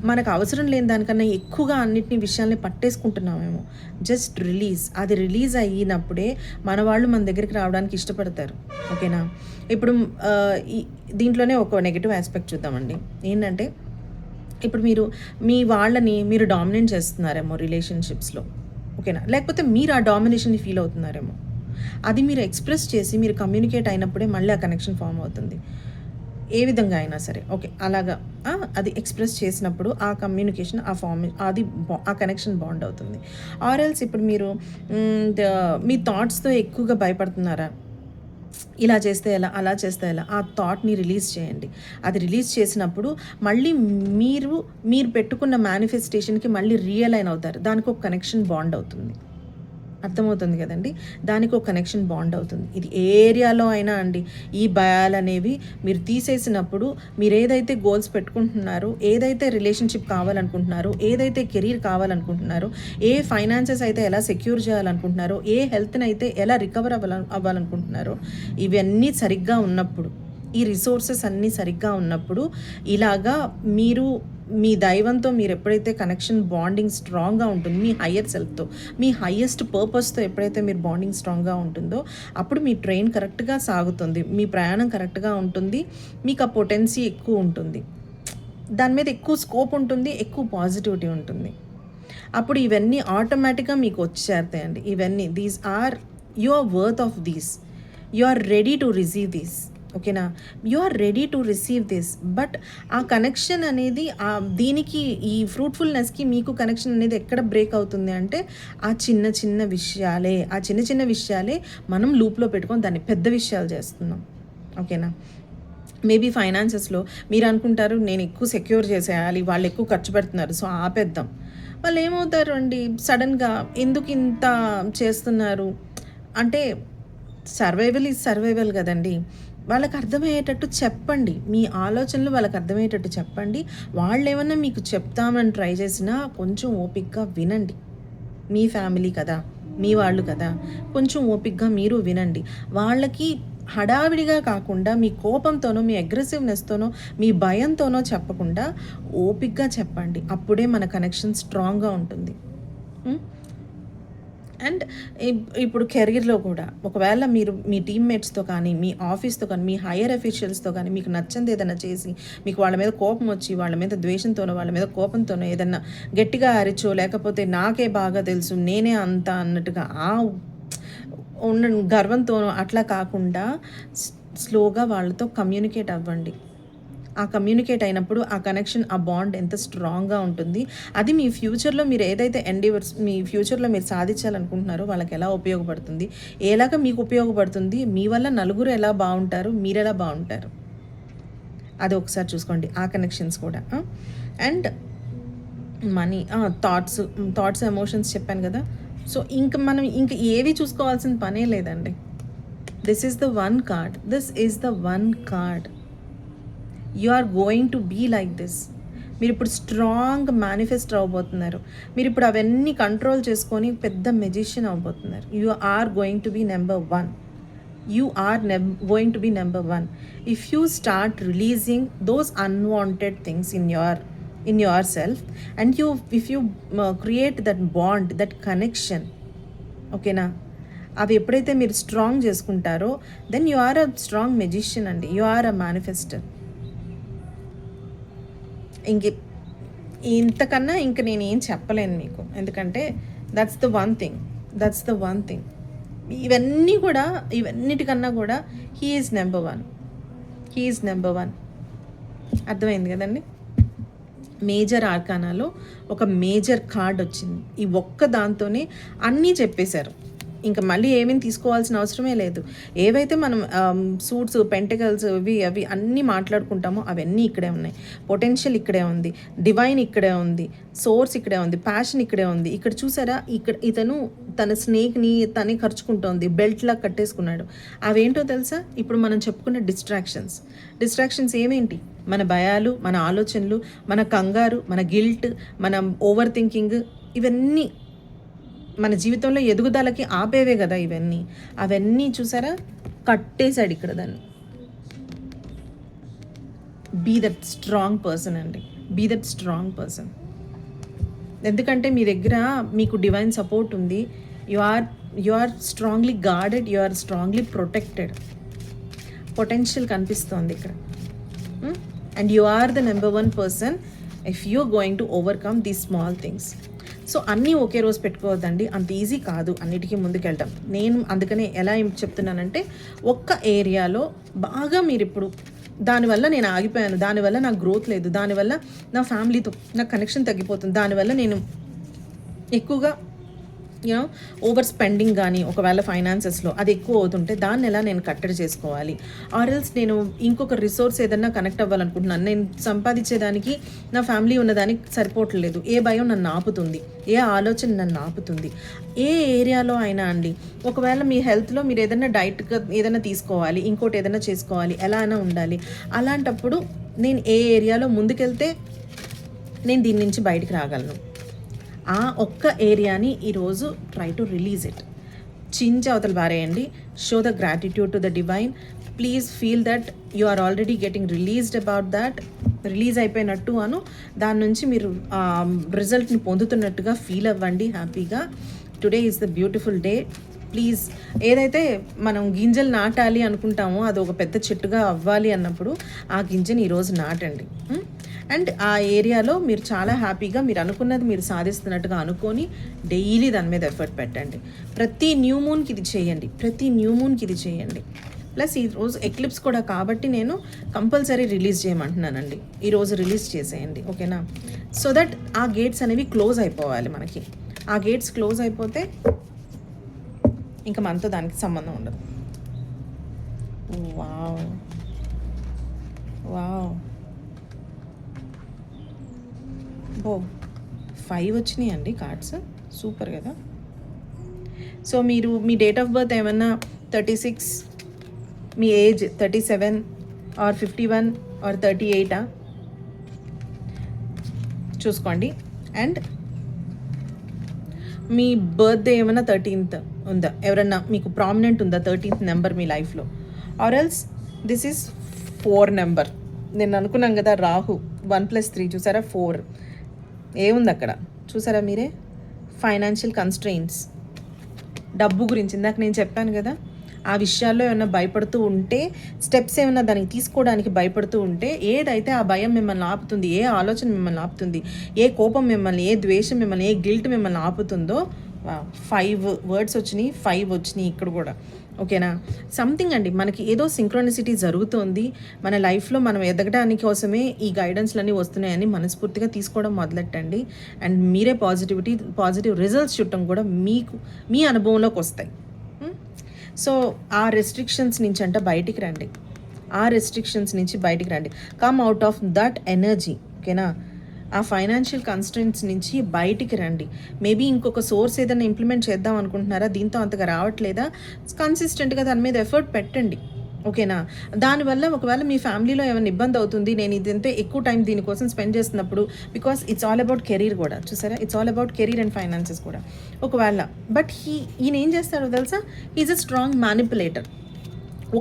మనకు అవసరం లేని దానికన్నా ఎక్కువగా అన్నిటిని విషయాల్ని పట్టేసుకుంటున్నామేమో. Just release. అది రిలీజ్ అయినప్పుడే మన వాళ్ళు మన దగ్గరికి రావడానికి ఇష్టపడతారు. ఓకేనా? ఇప్పుడు దీంట్లోనే ఒక నెగిటివ్ ఆస్పెక్ట్ చూద్దామండి. ఏంటంటే ఇప్పుడు మీ వాళ్ళని మీరు డామినేట్ చేస్తున్నారేమో రిలేషన్షిప్స్లో. ఓకేనా? లేకపోతే మీరు ఆ డామినేషన్ని ఫీల్ అవుతున్నారేమో. అది మీరు ఎక్స్ప్రెస్ చేసి మీరు కమ్యూనికేట్ అయినప్పుడే మళ్ళీ ఆ కనెక్షన్ ఫామ్ అవుతుంది. ఏ విధంగా అయినా సరే. ఓకే. అలాగా అది ఎక్స్ప్రెస్ చేసినప్పుడు ఆ కమ్యూనికేషన్ ఆ కనెక్షన్ బాండ్ అవుతుంది. ఆర్ ఎల్స్ ఇప్పుడు మీరు మీ థాట్స్తో ఎక్కువగా భయపడుతున్నారా? ఇలా చేస్తే ఎలా, అలా చేస్తే ఎలా, ఆ థాట్ని రిలీజ్ చేయండి. అది రిలీజ్ చేసినప్పుడు మళ్ళీ మీరు పెట్టుకున్న మేనిఫెస్టేషన్కి మళ్ళీ రియలైన్ అవుతారు. దానికి ఒక కనెక్షన్ బాండ్ అవుతుంది. అర్థమవుతుంది కదండి. దానికి ఒక కనెక్షన్ బాండ్ అవుతుంది. ఇది ఏ ఏరియాలో అయినా అండి. ఈ భయాలు అనేవి మీరు తీసేసినప్పుడు మీరు ఏదైతే గోల్స్ పెట్టుకుంటున్నారో, ఏదైతే రిలేషన్షిప్ కావాలనుకుంటున్నారో, ఏదైతే కెరీర్ కావాలనుకుంటున్నారో, ఏ ఫైనాన్సెస్ అయితే ఎలా సెక్యూర్ చేయాలనుకుంటున్నారో, ఏ హెల్త్ని అయితే ఎలా రికవర్ అవ్వాలనుకుంటున్నారో, ఇవన్నీ సరిగ్గా ఉన్నప్పుడు, ఈ రిసోర్సెస్ అన్నీ సరిగ్గా ఉన్నప్పుడు ఇలాగా మీరు మీ దైవంతో మీరు ఎప్పుడైతే కనెక్షన్ బాండింగ్ స్ట్రాంగ్గా ఉంటుంది, మీ హయ్యర్ సెల్ఫ్తో, మీ హయ్యెస్ట్ పర్పస్తో ఎప్పుడైతే మీరు బాండింగ్ స్ట్రాంగ్గా ఉంటుందో అప్పుడు మీ ట్రైన్ కరెక్ట్గా సాగుతుంది, మీ ప్రయాణం కరెక్ట్గా ఉంటుంది, మీకు ఆ పొటెన్సీ ఎక్కువ ఉంటుంది, దాని మీద ఎక్కువ స్కోప్ ఉంటుంది, ఎక్కువ పాజిటివిటీ ఉంటుంది. అప్పుడు ఇవన్నీ ఆటోమేటిక్గా మీకు వచ్చేస్తాయండి. ఇవన్నీ these are you are worth of these, you are ready to receive these. ఓకేనా? You are ready to receive this. But ఆ కనెక్షన్ అనేది దీనికి ఈ ఫ్రూట్ఫుల్నెస్కి మీకు కనెక్షన్ అనేది ఎక్కడ బ్రేక్ అవుతుంది అంటే ఆ చిన్న చిన్న విషయాలే మనం లూప్లో పెట్టుకొని దాన్ని పెద్ద విషయాలు చేస్తున్నాం. ఓకేనా? మేబీ ఫైనాన్సెస్లో మీరు అనుకుంటారు నేను ఎక్కువ సెక్యూర్ చేసేయాలి, వాళ్ళు ఎక్కువ ఖర్చు పెడుతున్నారు, సో ఆపేద్దాం. వాళ్ళు ఏమవుతారు అండి, సడన్గా ఎందుకు ఇంత చేస్తున్నారు అంటే సర్వైవల్ కదండి. వాళ్ళకి అర్థమయ్యేటట్టు చెప్పండి. మీ ఆలోచనలు వాళ్ళకి అర్థమయ్యేటట్టు చెప్పండి. వాళ్ళు ఏమన్నా మీకు చెప్తామని ట్రై చేసినా కొంచెం ఓపికగా వినండి. మీ ఫ్యామిలీ కదా, మీ వాళ్ళు కదా, కొంచెం ఓపికగా మీరు వినండి. వాళ్ళకి హడావిడిగా కాకుండా మీ కోపంతోనో, మీ అగ్రెసివ్నెస్తోనో, మీ భయంతోనో చెప్పకుండా ఓపికగా చెప్పండి. అప్పుడే మన కనెక్షన్ స్ట్రాంగ్గా ఉంటుంది. అండ్ ఇప్పుడు కెరీర్లో కూడా ఒకవేళ మీరు మీ టీమ్మేట్స్తో కానీ, మీ ఆఫీస్తో కానీ, మీ హైయర్ అఫీషియల్స్తో కానీ మీకు నచ్చంది ఏదైనా చేసి, మీకు వాళ్ళ మీద కోపం వచ్చి, వాళ్ళ మీద ద్వేషంతోనో, వాళ్ళ మీద కోపంతోనో ఏదన్నా గట్టిగా అరిచో, లేకపోతే నాకే బాగా తెలుసు, నేనే అంత అన్నట్టుగా ఉన్న గర్వంతోనో అట్లా కాకుండా స్లోగా వాళ్ళతో కమ్యూనికేట్ అవ్వండి. ఆ కమ్యూనికేట్ అయినప్పుడు ఆ కనెక్షన్, ఆ బాండ్ ఎంత స్ట్రాంగ్గా ఉంటుంది. అది మీ ఫ్యూచర్లో మీరు ఏదైతే మీ ఫ్యూచర్లో మీరు సాధించాలనుకుంటున్నారో వాళ్ళకి ఎలా ఉపయోగపడుతుంది, ఎలాగ మీకు ఉపయోగపడుతుంది, మీ వల్ల నలుగురు ఎలా బాగుంటారు, మీరు ఎలా బాగుంటారు, అది ఒకసారి చూసుకోండి. ఆ కనెక్షన్స్ కూడా. అండ్ మనీ, థాట్స్ ఎమోషన్స్ చెప్పాను కదా. సో మనం ఏవి చూసుకోవాల్సిన పనే లేదండి. This is the one card. You are going to be like this. మీరు ఇప్పుడు స్ట్రాంగ్ మేనిఫెస్ట్ అవ్వబోతున్నారు. మీరు ఇప్పుడు అవన్నీ కంట్రోల్ చేసుకొని పెద్ద మెజిషియన్ అవ్వబోతున్నారు. You are going to be number 1. You are going to be number 1 if you start releasing those unwanted things in yourself, and if you create that bond, that connection. ఓకేనా? అవి ఎప్పుడైతే మీరు strong చేసుకుంటారో then you are a strong magician అండి. You are a manifester. ఇంతకన్నా నేనేం చెప్పలేను మీకు. ఎందుకంటే దట్స్ ద వన్ థింగ్. ఇవన్నిటికన్నా కూడా హీ ఈజ్ నెంబర్ 1. అర్థమైంది కదండి. మేజర్ ఆర్కానాలో ఒక మేజర్ కార్డ్ వచ్చింది. ఈ ఒక్క దాంతోనే అన్నీ చెప్పేశారు. ఇంకా మళ్ళీ ఏమేమి తీసుకోవాల్సిన అవసరమే లేదు. ఏవైతే మనం సూట్స్, పెంటికల్స్ అవి అన్నీ మాట్లాడుకుంటామో అవన్నీ ఇక్కడే ఉన్నాయి. పొటెన్షియల్ ఇక్కడే ఉంది, డివైన్ ఇక్కడే ఉంది, సోర్స్ ఇక్కడే ఉంది, ప్యాషన్ ఇక్కడే ఉంది. ఇక్కడ చూసారా, ఇక్కడ ఇతను తన స్నేక్ని తనే ఖర్చుకుంటోంది, బెల్ట్లా కట్టేసుకున్నాడు. అవేంటో తెలుసా? ఇప్పుడు మనం చెప్పుకున్న డిస్ట్రాక్షన్స్ ఏమేంటి? మన భయాలు, మన ఆలోచనలు, మన కంగారు, మన గిల్ట్, మన ఓవర్ థింకింగ్, ఇవన్నీ మన జీవితంలో ఎదుగుదలకి ఆపేవే కదా ఇవన్నీ. అవన్నీ చూసారా, కట్టేశాడు ఇక్కడ దాన్ని. బీ దట్ స్ట్రాంగ్ పర్సన్ అండి, బీ దట్ స్ట్రాంగ్ పర్సన్. ఎందుకంటే మీ దగ్గర మీకు డివైన్ సపోర్ట్ ఉంది. You are strongly guarded, you are strongly protected. Potential కనిపిస్తోంది ఇక్కడ. And you are the number 1 person if you going to overcome these small things. So అన్నీ ఒకే రోజు పెట్టుకోవద్దండి, అంత ఈజీ కాదు అన్నిటికీ ముందుకెళ్ళటం. నేను అందుకనే ఎలా ఏం చెప్తున్నానంటే, ఒక్క ఏరియాలో బాగా మీరు ఇప్పుడు దానివల్ల నేను ఆగిపోయాను, దానివల్ల నాకు గ్రోత్ లేదు, దానివల్ల నా ఫ్యామిలీతో నా కనెక్షన్ తగ్గిపోతుంది, దానివల్ల నేను ఎక్కువగా ఓవర్ స్పెండింగ్ కానీ ఒకవేళ ఫైనాన్సెస్లో అది ఎక్కువ అవుతుంటే దాన్ని ఎలా నేను కట్టడి చేసుకోవాలి, ఆర్ఎల్స్ నేను ఇంకొక రిసోర్స్ ఏదన్నా కనెక్ట్ అవ్వాలనుకుంటున్నాను, నేను సంపాదించేదానికి నా ఫ్యామిలీ ఉన్నదానికి సరిపోవట్లేదు, ఏ భయం నన్ను ఆపుతుంది, ఏ ఆలోచన నన్ను ఆపుతుంది, ఏ ఏరియాలో అయినా అండి. ఒకవేళ మీ హెల్త్లో మీరు ఏదైనా డైట్గా ఏదైనా తీసుకోవాలి, ఇంకోటి ఏదైనా చేసుకోవాలి, ఎలా అయినా ఉండాలి, అలాంటప్పుడు నేను ఏ ఏరియాలో ముందుకెళ్తే నేను దీని నుంచి బయటికి రాగలను, ఆ ఒక్క ఏరియాని ఈరోజు ట్రై టు రిలీజ్ ఇట్. చించి అవతల బారేయండి. Show the gratitude to the divine. Please feel that you are already getting released about that. Release అయిపోయినట్టు దాని నుంచి మీరు రిజల్ట్ని పొందుతున్నట్టుగా ఫీల్ అవ్వండి హ్యాపీగా. Today is the beautiful day. Please, ఏదైతే మనం గింజలు నాటాలి అనుకుంటామో అది ఒక పెద్ద చెట్టుగా అవ్వాలి అన్నప్పుడు ఆ గింజని ఈరోజు నాటండి. అండ్ ఆ ఏరియాలో మీరు చాలా హ్యాపీగా మీరు అనుకున్నది మీరు సాధిస్తున్నట్టుగా అనుకొని డైలీ దాని మీద ఎఫర్ట్ పెట్టండి. ప్రతి న్యూ మూన్కి ఇది చేయండి. ప్లస్ ఈరోజు ఎక్లిప్స్ కూడా కాబట్టి నేను కంపల్సరీ రిలీజ్ చేయమంటున్నానండి. ఈరోజు రిలీజ్ చేసేయండి, ఓకేనా? సో దట్ ఆ గేట్స్ అనేవి క్లోజ్ అయిపోవాలి మనకి. ఆ గేట్స్ క్లోజ్ అయిపోతే ఇంకా మనతో దానికి సంబంధం ఉండదు. వావ్ వావ్, ఓ 5 వచ్చినాయి అండి కార్డ్స్, సూపర్ కదా. సో మీరు మీ డేట్ ఆఫ్ బర్త్ ఏమన్నా 36, మీ ఏజ్ 37 ఆర్ 51 ఆర్ 38 చూసుకోండి. అండ్ మీ బర్త్డే ఏమన్నా 13th ఉందా, ఎవరన్నా మీకు ప్రామినెంట్ ఉందా 13th నెంబర్ మీ లైఫ్లో, or else this is 4 number. నేను అనుకున్నాం కదా రాహు 1+3 చూసారా 4 ఏముంది అక్కడ చూసారా మీరే. ఫైనాన్షియల్ కన్స్ట్రెయిన్స్, డబ్బు గురించి ఇందాక నేను చెప్పాను కదా, ఆ విషయాల్లో ఏమైనా భయపడుతూ ఉంటే, స్టెప్స్ ఏమైనా దానికి తీసుకోవడానికి భయపడుతూ ఉంటే, ఏదైతే ఆ భయం మిమ్మల్ని ఆపుతుంది, ఏ ఆలోచన మిమ్మల్ని ఆపుతుంది, ఏ కోపం మిమ్మల్ని, ఏ ద్వేషం మిమ్మల్ని, ఏ గిల్ట్ మిమ్మల్ని ఆపుతుందో, 5 వర్డ్స్ వచ్చినాయి, 5 వచ్చినాయి ఇక్కడ కూడా, ఓకేనా? సంథింగ్ అండి, మనకి ఏదో సింక్రోనిసిటీ జరుగుతోంది మన లైఫ్లో. మనం ఎదగడానికి కోసమే ఈ గైడెన్స్లన్నీ వస్తున్నాయని మనస్ఫూర్తిగా తీసుకోవడం మొదలెట్టండి. అండ్ మీరే పాజిటివ్ రిజల్ట్స్ చూడటం కూడా మీకు మీ అనుభవంలోకి వస్తాయి. సో ఆ రెస్ట్రిక్షన్స్ నుంచి బయటికి రండి, come out of that energy, ఓకేనా? ఆ ఫైనాన్షియల్ కన్స్ట్రెంట్స్ నుంచి బయటికి రండి. మేబీ ఇంకొక సోర్స్ ఏదైనా ఇంప్లిమెంట్ చేద్దాం అనుకుంటున్నారా, దీంతో అంతగా రావట్లేదా, కన్సిస్టెంట్గా దాని మీద ఎఫర్ట్ పెట్టండి, ఓకేనా? దానివల్ల ఒకవేళ మీ ఫ్యామిలీలో ఏమైనా ఇబ్బంది అవుతుంది, నేను ఇదంతా ఎక్కువ టైం దీనికోసం స్పెండ్ చేస్తున్నప్పుడు, because it's all about career కూడా, చూసారా, it's all about career and finances కూడా. ఒకవేళ బట్ ఈయన ఏం చేస్తారో తెలుసా, ఈజ్ అ స్ట్రాంగ్ మ్యానిపులేటర్.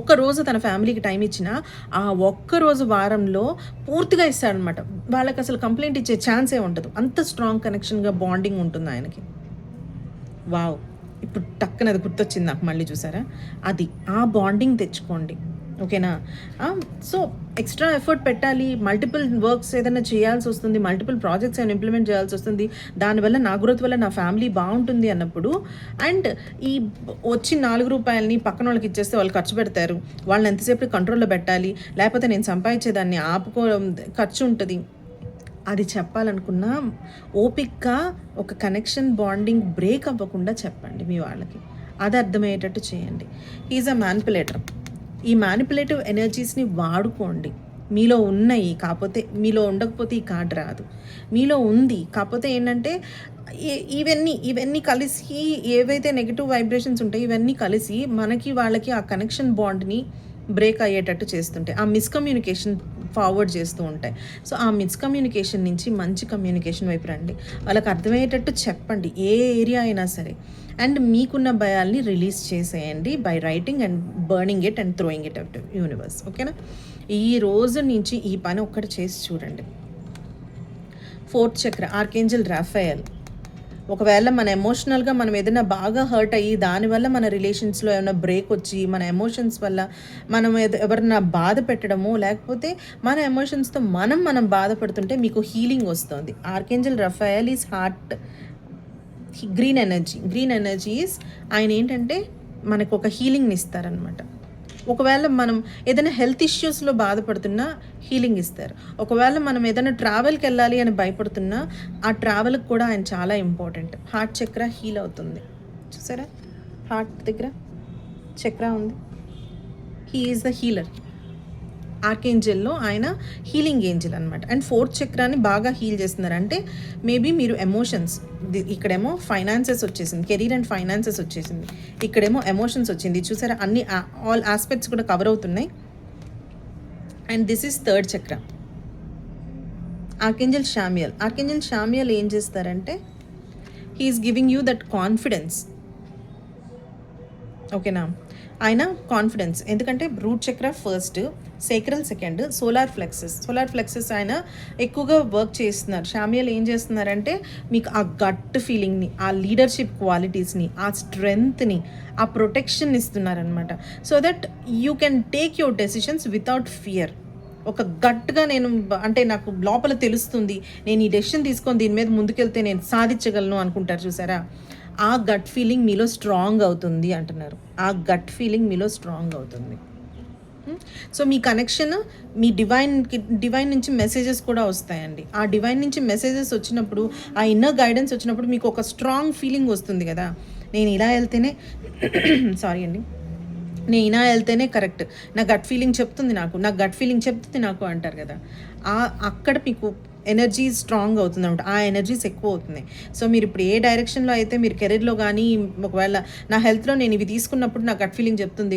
ఒక్కరోజు తన ఫ్యామిలీకి టైం ఇచ్చినా ఆ ఒక్కరోజు వారంలో పూర్తిగా ఇస్తాడనమాట. వాళ్ళకి అసలు కంప్లైంట్ ఇచ్చే ఛాన్సే ఉండదు, అంత స్ట్రాంగ్ కనెక్షన్గా బాండింగ్ ఉంటుంది ఆయనకి. వావ్, ఇప్పుడు టక్కన అది గుర్తొచ్చింది నాకు మళ్ళీ, చూసారా, అది ఆ బాండింగ్ తెచ్చుకోండి, ఓకేనా? సో ఎక్స్ట్రా ఎఫర్ట్ పెట్టాలి, మల్టిపుల్ వర్క్స్ ఏదైనా చేయాల్సి వస్తుంది, మల్టిపుల్ ప్రాజెక్ట్స్ ఏమైనా ఇంప్లిమెంట్ చేయాల్సి వస్తుంది, దానివల్ల నా గ్రోత్ వల్ల నా ఫ్యామిలీ బాగుంటుంది అన్నప్పుడు, అండ్ ఈ వచ్చి 4 రూపాయలని పక్కన వాళ్ళకి ఇచ్చేస్తే వాళ్ళు ఖర్చు పెడతారు, వాళ్ళని ఎంతసేపు కంట్రోల్లో పెట్టాలి, లేకపోతే నేను సంపాదించేదాన్ని ఖర్చు ఉంటుంది, అది చెప్పాలనుకున్నా ఓపిక్గా ఒక కనెక్షన్ బాండింగ్ బ్రేక్ అవ్వకుండా చెప్పండి మీ వాళ్ళకి. అది అర్థమయ్యేటట్టు చేయండి. Is a manipulator. ఈ మ్యానిపులేటివ్ ఎనర్జీస్ని వాడుకోండి. మీలో ఉన్నాయి, కాకపోతే మీలో ఉండకపోతే ఈ కార్డ్ రాదు. మీలో ఉంది, కాకపోతే ఏంటంటే ఇవన్నీ కలిసి, ఏవైతే నెగిటివ్ వైబ్రేషన్స్ ఉంటాయో ఇవన్నీ కలిసి మనకి వాళ్ళకి ఆ కనెక్షన్ బాండ్ని బ్రేక్ అయ్యేటట్టు చేస్తుంటాయి. ఆ మిస్కమ్యూనికేషన్ ఫార్వర్డ్ చేస్తూ ఉంటాయి. సో ఆ మిస్కమ్యూనికేషన్ నుంచి మంచి కమ్యూనికేషన్ వైపు రండి. వాళ్ళకి అర్థమయ్యేటట్టు చెప్పండి, ఏ ఏరియా అయినా సరే. అండ్ మీకున్న భయాల్ని రిలీజ్ చేసేయండి by writing and burning it and throwing it out universe. ఓకేనా? ఈ రోజు నుంచి ఈ పని ఒక్కటి చేసి చూడండి. 4th చక్ర ఆర్కేంజల్ రాఫాయల్. ఒకవేళ మన ఎమోషనల్గా మనం ఏదైనా బాగా హర్ట్ అయ్యి దానివల్ల మన రిలేషన్స్లో ఏమైనా బ్రేక్ వచ్చి మన ఎమోషన్స్ వల్ల మనం ఎవరన్నా బాధ పెట్టడము, లేకపోతే మన ఎమోషన్స్తో మనం బాధపడుతుంటే మీకు హీలింగ్ వస్తుంది. Archangel Raphael is heart green energies. ఆయన ఏంటంటే మనకు ఒక హీలింగ్ని ఇస్తారనమాట. ఒకవేళ మనం ఏదైనా హెల్త్ ఇష్యూస్లో బాధపడుతున్నా హీలింగ్ ఇస్తారు. ఒకవేళ మనం ఏదైనా ట్రావెల్కి వెళ్ళాలి అని భయపడుతున్నా ఆ ట్రావెల్కి కూడా ఆయన చాలా ఇంపార్టెంట్. హార్ట్ చక్ర హీల్ అవుతుంది. చూసారా, హార్ట్ దగ్గర చక్ర ఉంది. He is the healer. ఆర్కేంజల్లో ఆయన హీలింగ్ ఏంజల్ అనమాట. అండ్ 4th చక్రాన్ని బాగా హీల్ చేస్తున్నారు. అంటే మేబీ మీరు ఎమోషన్స్, ఇక్కడేమో ఫైనాన్సెస్ వచ్చేసింది, కెరీర్ అండ్ ఫైనాన్సెస్ వచ్చేసింది, ఇక్కడేమో ఎమోషన్స్ వచ్చింది. చూసారా, అన్ని ఆల్ ఆస్పెక్ట్స్ కూడా కవర్ అవుతున్నాయి. And this is 3rd chakra, archangel Chamuel ఏం చేస్తారంటే he's giving you that confidence. ఓకేనా? ఆయన కాన్ఫిడెన్స్, ఎందుకంటే root chakra first, sacral second, solar plexus ఆయన ఎక్కువగా వర్క్ చేస్తున్నారు. షామియల్ ఏం చేస్తున్నారంటే మీకు ఆ గట్ ఫీలింగ్ని, ఆ లీడర్షిప్ క్వాలిటీస్ని, ఆ స్ట్రెంగ్త్ని, ఆ ప్రొటెక్షన్ ఇస్తున్నారనమాట. So that you can take your decisions without fear. ఒక గట్గా నేను అంటే నాకు లోపల తెలుస్తుంది, నేను ఈ డెసిషన్ తీసుకొని దీని మీద ముందుకెళ్తే నేను సాధించగలను అనుకుంటారు. చూసారా, ఆ గట్ ఫీలింగ్ మీలో స్ట్రాంగ్ అవుతుంది అంటున్నారు. ఆ గట్ ఫీలింగ్ మీలో స్ట్రాంగ్ అవుతుంది. సో మీ కనెక్షన్, మీ డివైన్ నుంచి మెసేజెస్ కూడా వస్తాయండి. ఆ డివైన్ నుంచి మెసేజెస్ వచ్చినప్పుడు, ఆ ఇన్నర్ గైడెన్స్ వచ్చినప్పుడు మీకు ఒక స్ట్రాంగ్ ఫీలింగ్ వస్తుంది కదా, నేను ఇలా వెళ్తేనే సారీ అండి, నేను ఇలా వెళ్తేనే కరెక్ట్, నా గట్ ఫీలింగ్ చెప్తుంది నాకు అంటారు కదా. అక్కడ మీకు ఎనర్జీ స్ట్రాంగ్ అవుతుంది అనమాట. ఆ ఎనర్జీస్ ఎక్కువ అవుతున్నాయి. సో మీరు ఇప్పుడు ఏ డైరెక్షన్లో అయితే మీరు కెరీర్లో కానీ, ఒకవేళ నా హెల్త్లో నేను ఇవి తీసుకున్నప్పుడు నా గట్ ఫీలింగ్ చెప్తుంది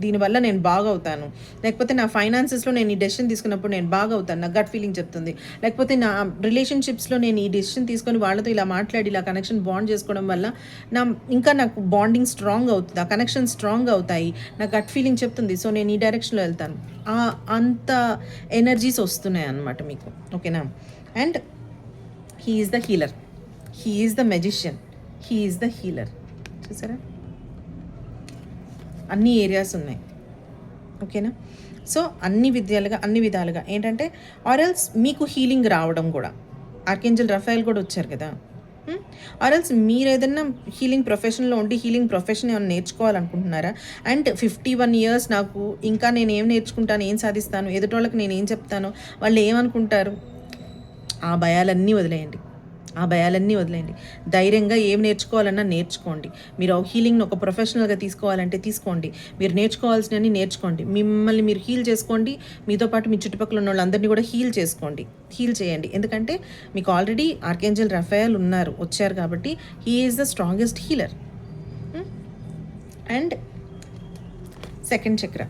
దీనివల్ల నేను బాగా అవుతాను, లేకపోతే నా ఫైనాన్సెస్లో నేను ఈ డెసిషన్ తీసుకున్నప్పుడు నేను బాగా అవుతాను, నా గట్ ఫీలింగ్ చెప్తుంది, లేకపోతే నా రిలేషన్షిప్స్లో నేను ఈ డెసిషన్ తీసుకొని వాళ్ళతో ఇలా మాట్లాడి ఇలా కనెక్షన్ బాండ్ చేసుకోవడం వల్ల ఇంకా నాకు బాండింగ్ స్ట్రాంగ్ అవుతుంది, ఆ కనెక్షన్ స్ట్రాంగ్ అవుతాయి, నా గట్ ఫీలింగ్ చెప్తుంది, సో నేను ఈ డైరెక్షన్లో వెళ్తాను. అంత ఎనర్జీస్ వస్తున్నాయి అన్నమాట మీకు. ఓకేనా? And he is the healer, he is the magician, he is the healer. చూసారా, అన్ని ఏరియాస్ ఉన్నాయి. ఓకేనా? సో అన్ని విధాలుగా ఏంటంటే ఆర్ఎల్స్ మీకు హీలింగ్ రావడం కూడా, ఆర్కేంజల్ రఫాయల్ కూడా వచ్చారు కదా. ఆర్ఎల్స్ మీరు ఏదైనా హీలింగ్ ప్రొఫెషన్లో ఉండి హీలింగ్ ప్రొఫెషన్ ఏమైనా నేర్చుకోవాలనుకుంటున్నారా? అండ్ 51 years నాకు ఇంకా నేను ఏం నేర్చుకుంటాను, ఏం సాధిస్తాను, ఎదుటోళ్ళకి నేను ఏం చెప్తాను, వాళ్ళు ఏమనుకుంటారు, ఆ భయాలన్నీ వదిలేయండి. ధైర్యంగా ఏం నేర్చుకోవాలన్నా నేర్చుకోండి. మీరు హీలింగ్ని ఒక ప్రొఫెషనల్గా తీసుకోవాలంటే తీసుకోండి. మీరు నేర్చుకోవాల్సినవి నేర్చుకోండి. మిమ్మల్ని మీరు హీల్ చేసుకోండి. మీతో పాటు మీ చుట్టుపక్కల ఉన్న వాళ్ళందరినీ కూడా హీల్ చేయండి. ఎందుకంటే మీకు ఆల్రెడీ ఆర్కేంజల్ రఫాయల్ వచ్చారు కాబట్టి he is the strongest healer. And 2nd చక్ర,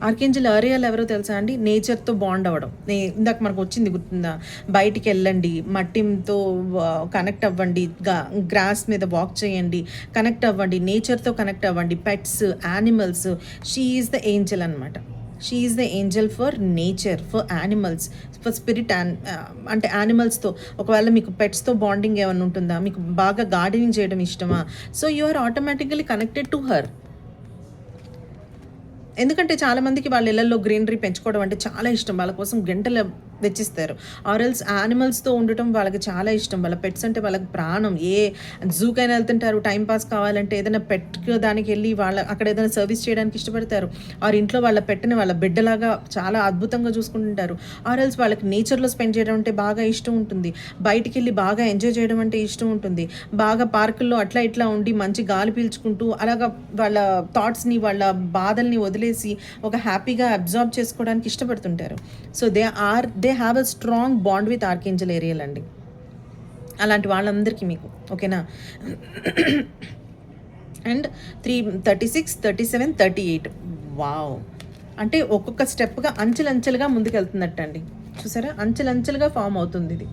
ఆర్కేంజల్ అరియాల్ ఎవరో తెలుసా అండి? నేచర్తో బాండ్ అవ్వడం. ఇందాక మనకు వచ్చింది గుర్తుందా? బయటికి వెళ్ళండి, మట్టితో కనెక్ట్ అవ్వండి, గ్రాస్ మీద వాక్ చేయండి, కనెక్ట్ అవ్వండి, నేచర్తో కనెక్ట్ అవ్వండి, pets, animals. She is the angel అనమాట. She is the angel for nature, for animals, for spirit. అంటే యానిమల్స్తో, ఒకవేళ మీకు పెట్స్తో బాండింగ్ ఏమైనా ఉంటుందా, మీకు బాగా గార్డెనింగ్ చేయడం ఇష్టమా, so you are automatically connected to her. ఎందుకంటే చాలామందికి వాళ్ళ ఇళ్లలో గ్రీనరీ పెంచుకోవడం అంటే చాలా ఇష్టం. వాళ్ళ కోసం గంటల వెచ్చిస్తారు. ఆర్ ఎల్స్ యానిమల్స్‌తో ఉండటం వాళ్ళకి చాలా ఇష్టం. వాళ్ళ పెట్స్ అంటే వాళ్ళకి ప్రాణం. జూకైనా ఎళ్తుంటారు టైమ్ పాస్ కావాలంటే ఏదైనా దానికెళ్ళి అక్కడ ఏదైనా సర్వీస్ చేయడానికి ఇష్టపడతారు. ఆర్ ఇంట్లో వాళ్ళ పెట్‌ని వాళ్ళ బిడ్డలాగా చాలా అద్భుతంగా చూసుకుంటుంటారు. ఆర్ ఎల్స్ వాళ్ళకి నేచర్‌లో స్పెండ్ చేయడం అంటే బాగా ఇష్టం ఉంటుంది. బయటికెళ్ళి బాగా ఎంజాయ్ చేయడం అంటే ఇష్టం ఉంటుంది. బాగా పార్కుల్లో అట్లా ఇట్లా ఉండి మంచి గాలి పీల్చుకుంటూ అలాగా వాళ్ళ థాట్స్‌ని, వాళ్ళ బాధల్ని వదిలేసి ఒక హ్యాపీగా అబ్జార్బ్ చేసుకోవడానికి ఇష్టపడుతుంటారు. So they have a strong bond with archangel Ariel అండి. అలాంటి వాళ్ళందరికీ మీకు ఓకేనా. And 36, 37, 38 wow! అంటే ఒక్కొక్క స్టెప్‌గా అంచెలంచెలుగా ముందుకెళ్తున్నట్టండి. చూసారా? అంచెలంచెలుగా ఫామ్ అవుతుంది ఇది.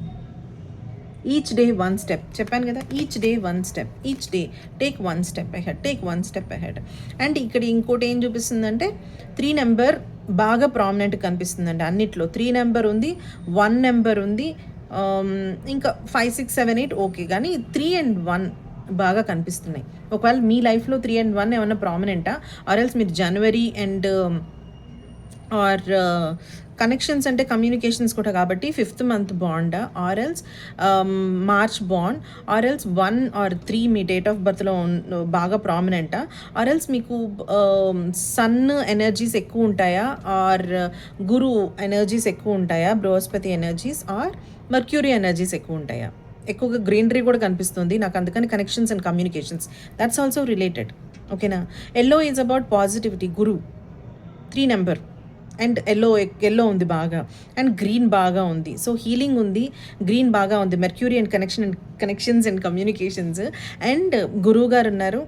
ఈచ్ డే వన్ స్టెప్ చెప్పాను కదా, each day one step, each day take one step ahead, take one step ahead. And ఇక్కడ ఇంకోటి ఏం చూపిస్తుందంటే 3 నెంబర్ బాగా ప్రామినెంట్ కనిపిస్తుందండి అన్నిట్లో. 3 నెంబర్ ఉంది, 1 నెంబర్ ఉంది, ఇంకా 5, 6, 7, 8 ఓకే, కానీ 3 and 1 బాగా కనిపిస్తున్నాయి. ఒకవేళ మీ లైఫ్లో 3 and 1 ఏమన్నా ప్రామినెంటా, ఆర్ ఎల్స్ మీరు జనవరి అండ్ ఆర్ కనెక్షన్స్ అంటే కమ్యూనికేషన్స్ కూడా కాబట్టి 5th మంత్ బాండా, or else March bond, or else 1 or 3 మీ డేట్ ఆఫ్ బర్త్లో బాగా ప్రామినెంటా, ఆర్ ఎల్స్ మీకు సన్ ఎనర్జీస్ ఎక్కువ ఉంటాయా, ఆర్ గురు ఎనర్జీస్ ఎక్కువ ఉంటాయా, బృహస్పతి ఎనర్జీస్, ఆర్ మర్క్యూరీ ఎనర్జీస్ ఎక్కువ ఉంటాయా. ఎక్కువగా గ్రీనరీ కూడా కనిపిస్తుంది నాకు, అందుకని connections and communications that's also related. ఓకేనా. ఎల్లో ఈజ్ అబౌట్ పాజిటివిటీ, గురు 3 నెంబర్ అండ్ ఎల్లో ఉంది బాగా, అండ్ గ్రీన్ బాగా ఉంది. సో హీలింగ్ ఉంది, గ్రీన్ బాగా ఉంది, mercury and connections and communications, and గురువు గారు ఉన్నారు.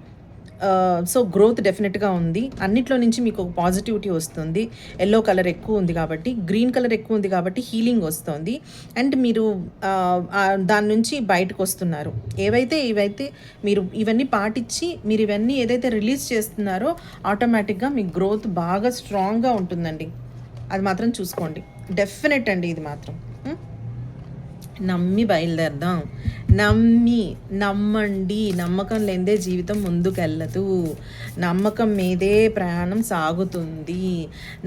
సో గ్రోత్ డెఫినెట్గా ఉంది. అన్నిట్లో నుంచి మీకు ఒక పాజిటివిటీ వస్తుంది. ఎల్లో కలర్ ఎక్కువ ఉంది కాబట్టి, గ్రీన్ కలర్ ఎక్కువ ఉంది కాబట్టి హీలింగ్ వస్తుంది. అండ్ మీరు దాని నుంచి బయటకు వస్తున్నారు. ఇవైతే మీరు ఇవన్నీ పాటించి మీరు ఇవన్నీ ఏదైతే రిలీజ్ చేస్తున్నారో ఆటోమేటిక్గా మీ గ్రోత్ బాగా స్ట్రాంగ్గా ఉంటుందండి. అది మాత్రం చూసుకోండి. డెఫినెట్ అండి ఇది మాత్రం. నమ్మి బయలుదేరదాం. నమ్మండి. నమ్మకం లేనిదే జీవితం ముందుకెళ్ళదు. నమ్మకం మీదే ప్రయాణం సాగుతుంది.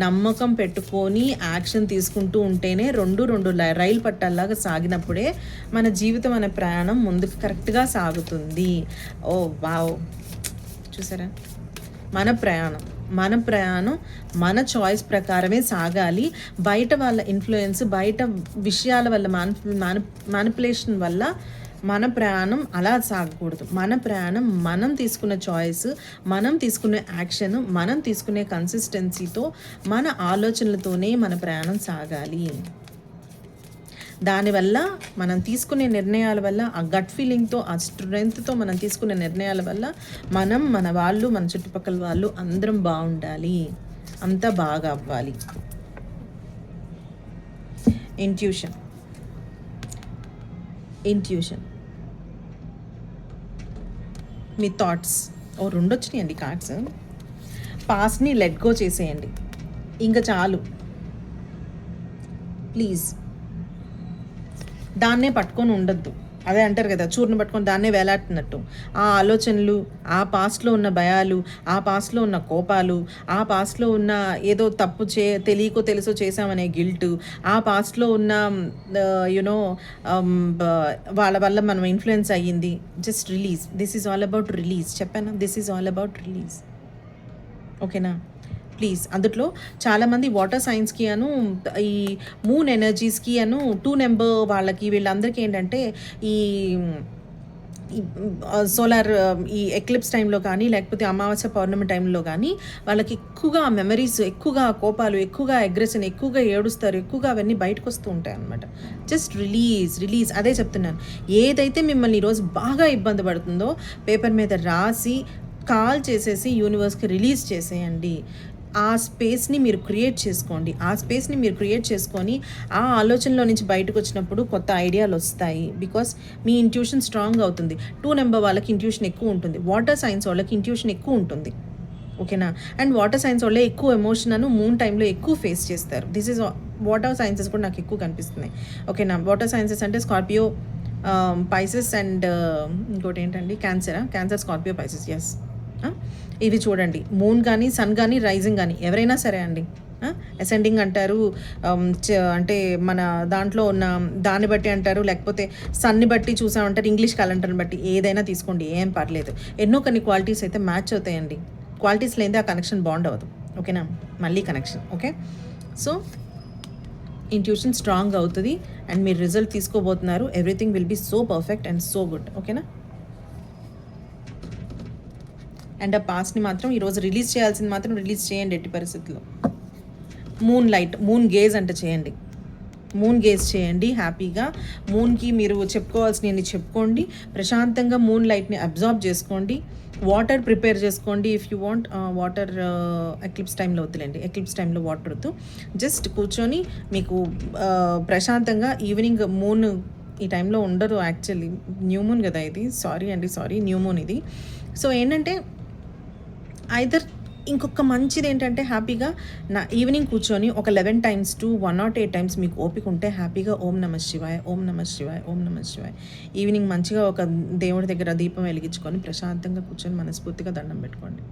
నమ్మకం పెట్టుకొని యాక్షన్ తీసుకుంటూ ఉంటేనే రెండు రైలు పట్టాల్లాగా సాగినప్పుడే మన జీవితం అనే ప్రయాణం ముందుకు కరెక్ట్గా సాగుతుంది. ఓ వావ్! చూసారా, మన ప్రయాణం మన చాయిస్ ప్రకారమే సాగాలి. బయట వాళ్ళ ఇన్ఫ్లుయెన్స్, బయట విషయాల వల్ల, మ్యానిపులేషన్ వల్ల మన ప్రయాణం అలా సాగకూడదు. మన ప్రయాణం మనం తీసుకున్న చాయిస్, మనం తీసుకునే యాక్షన్, మనం తీసుకునే కన్సిస్టెన్సీతో, మన ఆలోచనలతోనే మన ప్రయాణం సాగాలి. దానివల్ల మనం తీసుకునే నిర్ణయాల వల్ల, ఆ గట్ ఫీలింగ్తో, ఆ స్ట్రెంగ్త్తో మనం తీసుకునే నిర్ణయాల వల్ల మనం, మన వాళ్ళు, మన చుట్టుపక్కల వాళ్ళు అందరం బాగుండాలి, అంతా బాగా అవ్వాలి. ఇంట్యూషన్ మీ థాట్స్ 2 వచ్చినాయండి కార్డ్స్. పాస్ట్ని లెట్ గో చేసేయండి, ఇంకా చాలు ప్లీజ్. దాన్నే పట్టుకొని ఉండొద్దు. అదే అంటారు కదా, చూరును పట్టుకొని దాన్నే వేలాడుతున్నట్టు. ఆ ఆలోచనలు, ఆ పాస్ట్లో ఉన్న భయాలు, ఆ పాస్ట్లో ఉన్న కోపాలు, ఆ పాస్ట్లో ఉన్న ఏదో తప్పు తెలియకో తెలుసో చేసామనే గిల్ట్, ఆ పాస్ట్లో ఉన్న యునో వాళ్ళ వల్ల మనం ఇన్ఫ్లుయెన్స్ అయ్యింది. Just release. This is all about release. చెప్పాను, this is all about release. ఓకేనా. ప్లీజ్. అందులో చాలామంది వాటర్ సైన్స్కి ఈ మూన్ ఎనర్జీస్కి 2 నెంబర్ వాళ్ళకి, వీళ్ళందరికీ ఏంటంటే ఈ సోలార్ ఈ ఎక్లిప్స్ టైంలో కానీ, లేకపోతే అమావాస్య పౌర్ణమి టైంలో కానీ వాళ్ళకి ఎక్కువగా మెమరీస్, ఎక్కువగా కోపాలు, ఎక్కువగా అగ్రెషన్, ఎక్కువగా ఏడుస్తారు, ఎక్కువగా అవన్నీ బయటకు వస్తూ ఉంటాయి అన్నమాట. Just release. అదే చెప్తున్నాను. ఏదైతే మిమ్మల్ని ఈరోజు బాగా ఇబ్బంది పడుతుందో పేపర్ మీద రాసి కాల్ చేసేసి యూనివర్స్కి రిలీజ్ చేసేయండి. ఆ స్పేస్ని మీరు క్రియేట్ చేసుకొని ఆ ఆలోచనలో నుంచి బయటకు వచ్చినప్పుడు కొత్త ఐడియాలు వస్తాయి. బికాస్ మీ ఇంట్యూషన్ స్ట్రాంగ్ అవుతుంది. 2 నెంబర్ వాళ్ళకి ఇంట్యూషన్ ఎక్కువ ఉంటుంది. వాటర్ సైన్స్ వాళ్ళకి ఇంట్యూషన్ ఎక్కువ ఉంటుంది. ఓకేనా. అండ్ వాటర్ సైన్స్ వాళ్ళే ఎక్కువ ఎమోషన్ మూన్ టైంలో ఎక్కువ ఫేస్ చేస్తారు. దిస్ ఈజ్ వాటర్ సైన్సెస్ కూడా నాకు ఎక్కువ కనిపిస్తున్నాయి. ఓకేనా. వాటర్ సైన్సెస్ అంటే స్కార్పియో, పైసెస్ అండ్ ఇంకోటి ఏంటండి, క్యాన్సర్, స్కార్పియో, పైసెస్. ఎస్. ఇవి చూడండి, మూన్ కానీ, సన్ కానీ, రైజింగ్ కానీ ఎవరైనా సరే అండి, అసెండింగ్ అంటారు, అంటే మన దాంట్లో ఉన్న దాన్ని బట్టి అంటారు, లేకపోతే సన్ని బట్టి చూసామంటారు, ఇంగ్లీష్ క్యాలెండర్ని బట్టి ఏదైనా తీసుకోండి, ఏం పర్లేదు. ఎన్నో కొన్ని క్వాలిటీస్ అయితే మ్యాచ్ అవుతాయండి. క్వాలిటీస్ లేనిదే ఆ కనెక్షన్ బాండ్ అవ్వదు. ఓకేనా, మళ్ళీ connection. Okay, so intuition strong అవుతుంది అండ్ మీరు రిజల్ట్ తీసుకోబోతున్నారు. Everything will be so perfect and so good. ఓకేనా, అండ్ ఆ పాస్ట్ని మాత్రం ఈరోజు రిలీజ్ చేయాల్సింది మాత్రం రిలీజ్ చేయండి ఎట్టి పరిస్థితుల్లో. మూన్ లైట్, మూన్ గేజ్ అంటే చేయండి, మూన్ గేజ్ చేయండి హ్యాపీగా. మూన్కి మీరు చెప్పుకోవాల్సినవి చెప్పుకోండి, ప్రశాంతంగా మూన్ లైట్ని అబ్జార్బ్ చేసుకోండి. వాటర్ ప్రిపేర్ చేసుకోండి if you want. Water eclipse టైంలో వద్దులేండి, ఎక్లిప్స్ టైంలో వాటర్ వద్దు. జస్ట్ కూర్చొని మీకు ప్రశాంతంగా ఈవినింగ్ మూన్ ఈ టైంలో ఉండరు యాక్చువల్లీ, న్యూ మూన్ కదా ఇది, సారీ న్యూ మూన్ ఇది. సో ఏంటంటే ఐదర్ ఇంకొక మంచిది ఏంటంటే హ్యాపీగా నా ఈవినింగ్ కూర్చొని ఒక 11 times to 108 times మీకు ఓపిక ఉంటే హ్యాపీగా ఓం నమ శివాయ, ఓం నమ శివాయ, ఓం నమ శివాయ. ఈవినింగ్ మంచిగా ఒక దేవుడి దగ్గర దీపం వెలిగించుకొని ప్రశాంతంగా కూర్చొని మనస్ఫూర్తిగా దండం పెట్టుకోండి.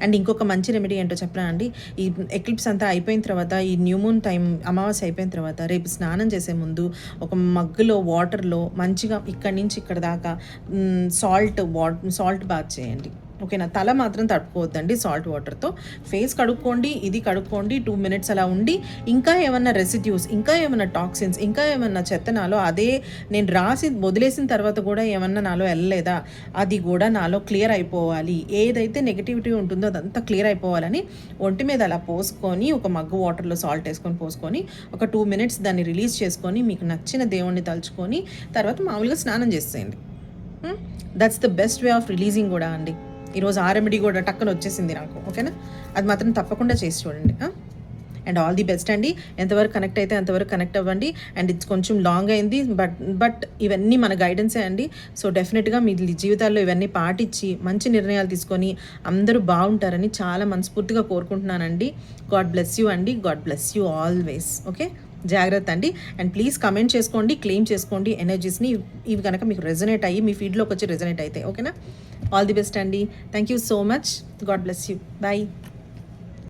అండ్ ఇంకొక మంచి రెమెడీ ఏంటో చెప్పనా అండి, ఈ ఎక్లిప్స్ అంతా అయిపోయిన తర్వాత, ఈ న్యూ మూన్ టైం అమావాస్య అయిపోయిన తర్వాత, రేపు స్నానం చేసే ముందు ఒక మగ్గులో వాటర్లో మంచిగా ఇక్కడి నుంచి ఇక్కడ దాకా సాల్ట్ బాత్ చేయండి. ఓకేనా, తల మాత్రం తడుపుకోవద్దండి సాల్ట్ వాటర్తో. ఫేస్ కడుక్కోండి, ఇది కడుక్కోండి, 2 minutes అలా ఉండి, ఇంకా ఏమన్నా రెసిడ్యూస్, ఇంకా ఏమన్నా టాక్సిన్స్, ఇంకా ఏమన్నా చెత్త నాలో అదే నేను రాసి వదిలేసిన తర్వాత కూడా ఏమన్నా నాలో వెళ్ళలేదా, అది కూడా నాలో క్లియర్ అయిపోవాలి. ఏదైతే నెగిటివిటీ ఉంటుందో అదంతా క్లియర్ అయిపోవాలని ఒంటి మీద అలా పోసుకొని, ఒక మగ్గు వాటర్లో సాల్ట్ వేసుకొని పోసుకొని ఒక 2 minutes దాన్ని రిలీజ్ చేసుకొని, మీకు నచ్చిన దేవుణ్ణి తలుచుకొని తర్వాత మామూలుగా స్నానం చేసేయండి. That's the best way of releasing కూడా అండి. ఈరోజు ఆ రెమెడీ కూడా టక్కన వచ్చేసింది నాకు. ఓకేనా, అది మాత్రం తప్పకుండా చేసి చూడండి. అండ్ ఆల్ ది బెస్ట్ అండి. ఎంతవరకు కనెక్ట్ అయితే అంతవరకు కనెక్ట్ అవ్వండి. అండ్ ఇట్స్ కొంచెం లాంగ్ అయింది, బట్ ఇవన్నీ మన గైడెన్సే అండి. సో డెఫినెట్గా మీ జీవితాల్లో ఇవన్నీ పాటించి మంచి నిర్ణయాలు తీసుకొని అందరూ బాగుంటారని చాలా మనస్ఫూర్తిగా కోరుకుంటున్నానండి. గాడ్ బ్లెస్ యూ అండి, God bless you always. Okay, జాగ్రత్త అండి. అండ్ ప్లీజ్ కమెంట్ చేసుకోండి, క్లెయిమ్ చేసుకోండి ఎనర్జీస్ని, ఇవి కనుక మీకు రెజనేట్ అయ్యి మీ ఫీడ్లోకి వచ్చి రెజనేట్ అయితే. ఓకేనా, ఆల్ ది బెస్ట్ అండి. Thank you so much. God bless you. Bye.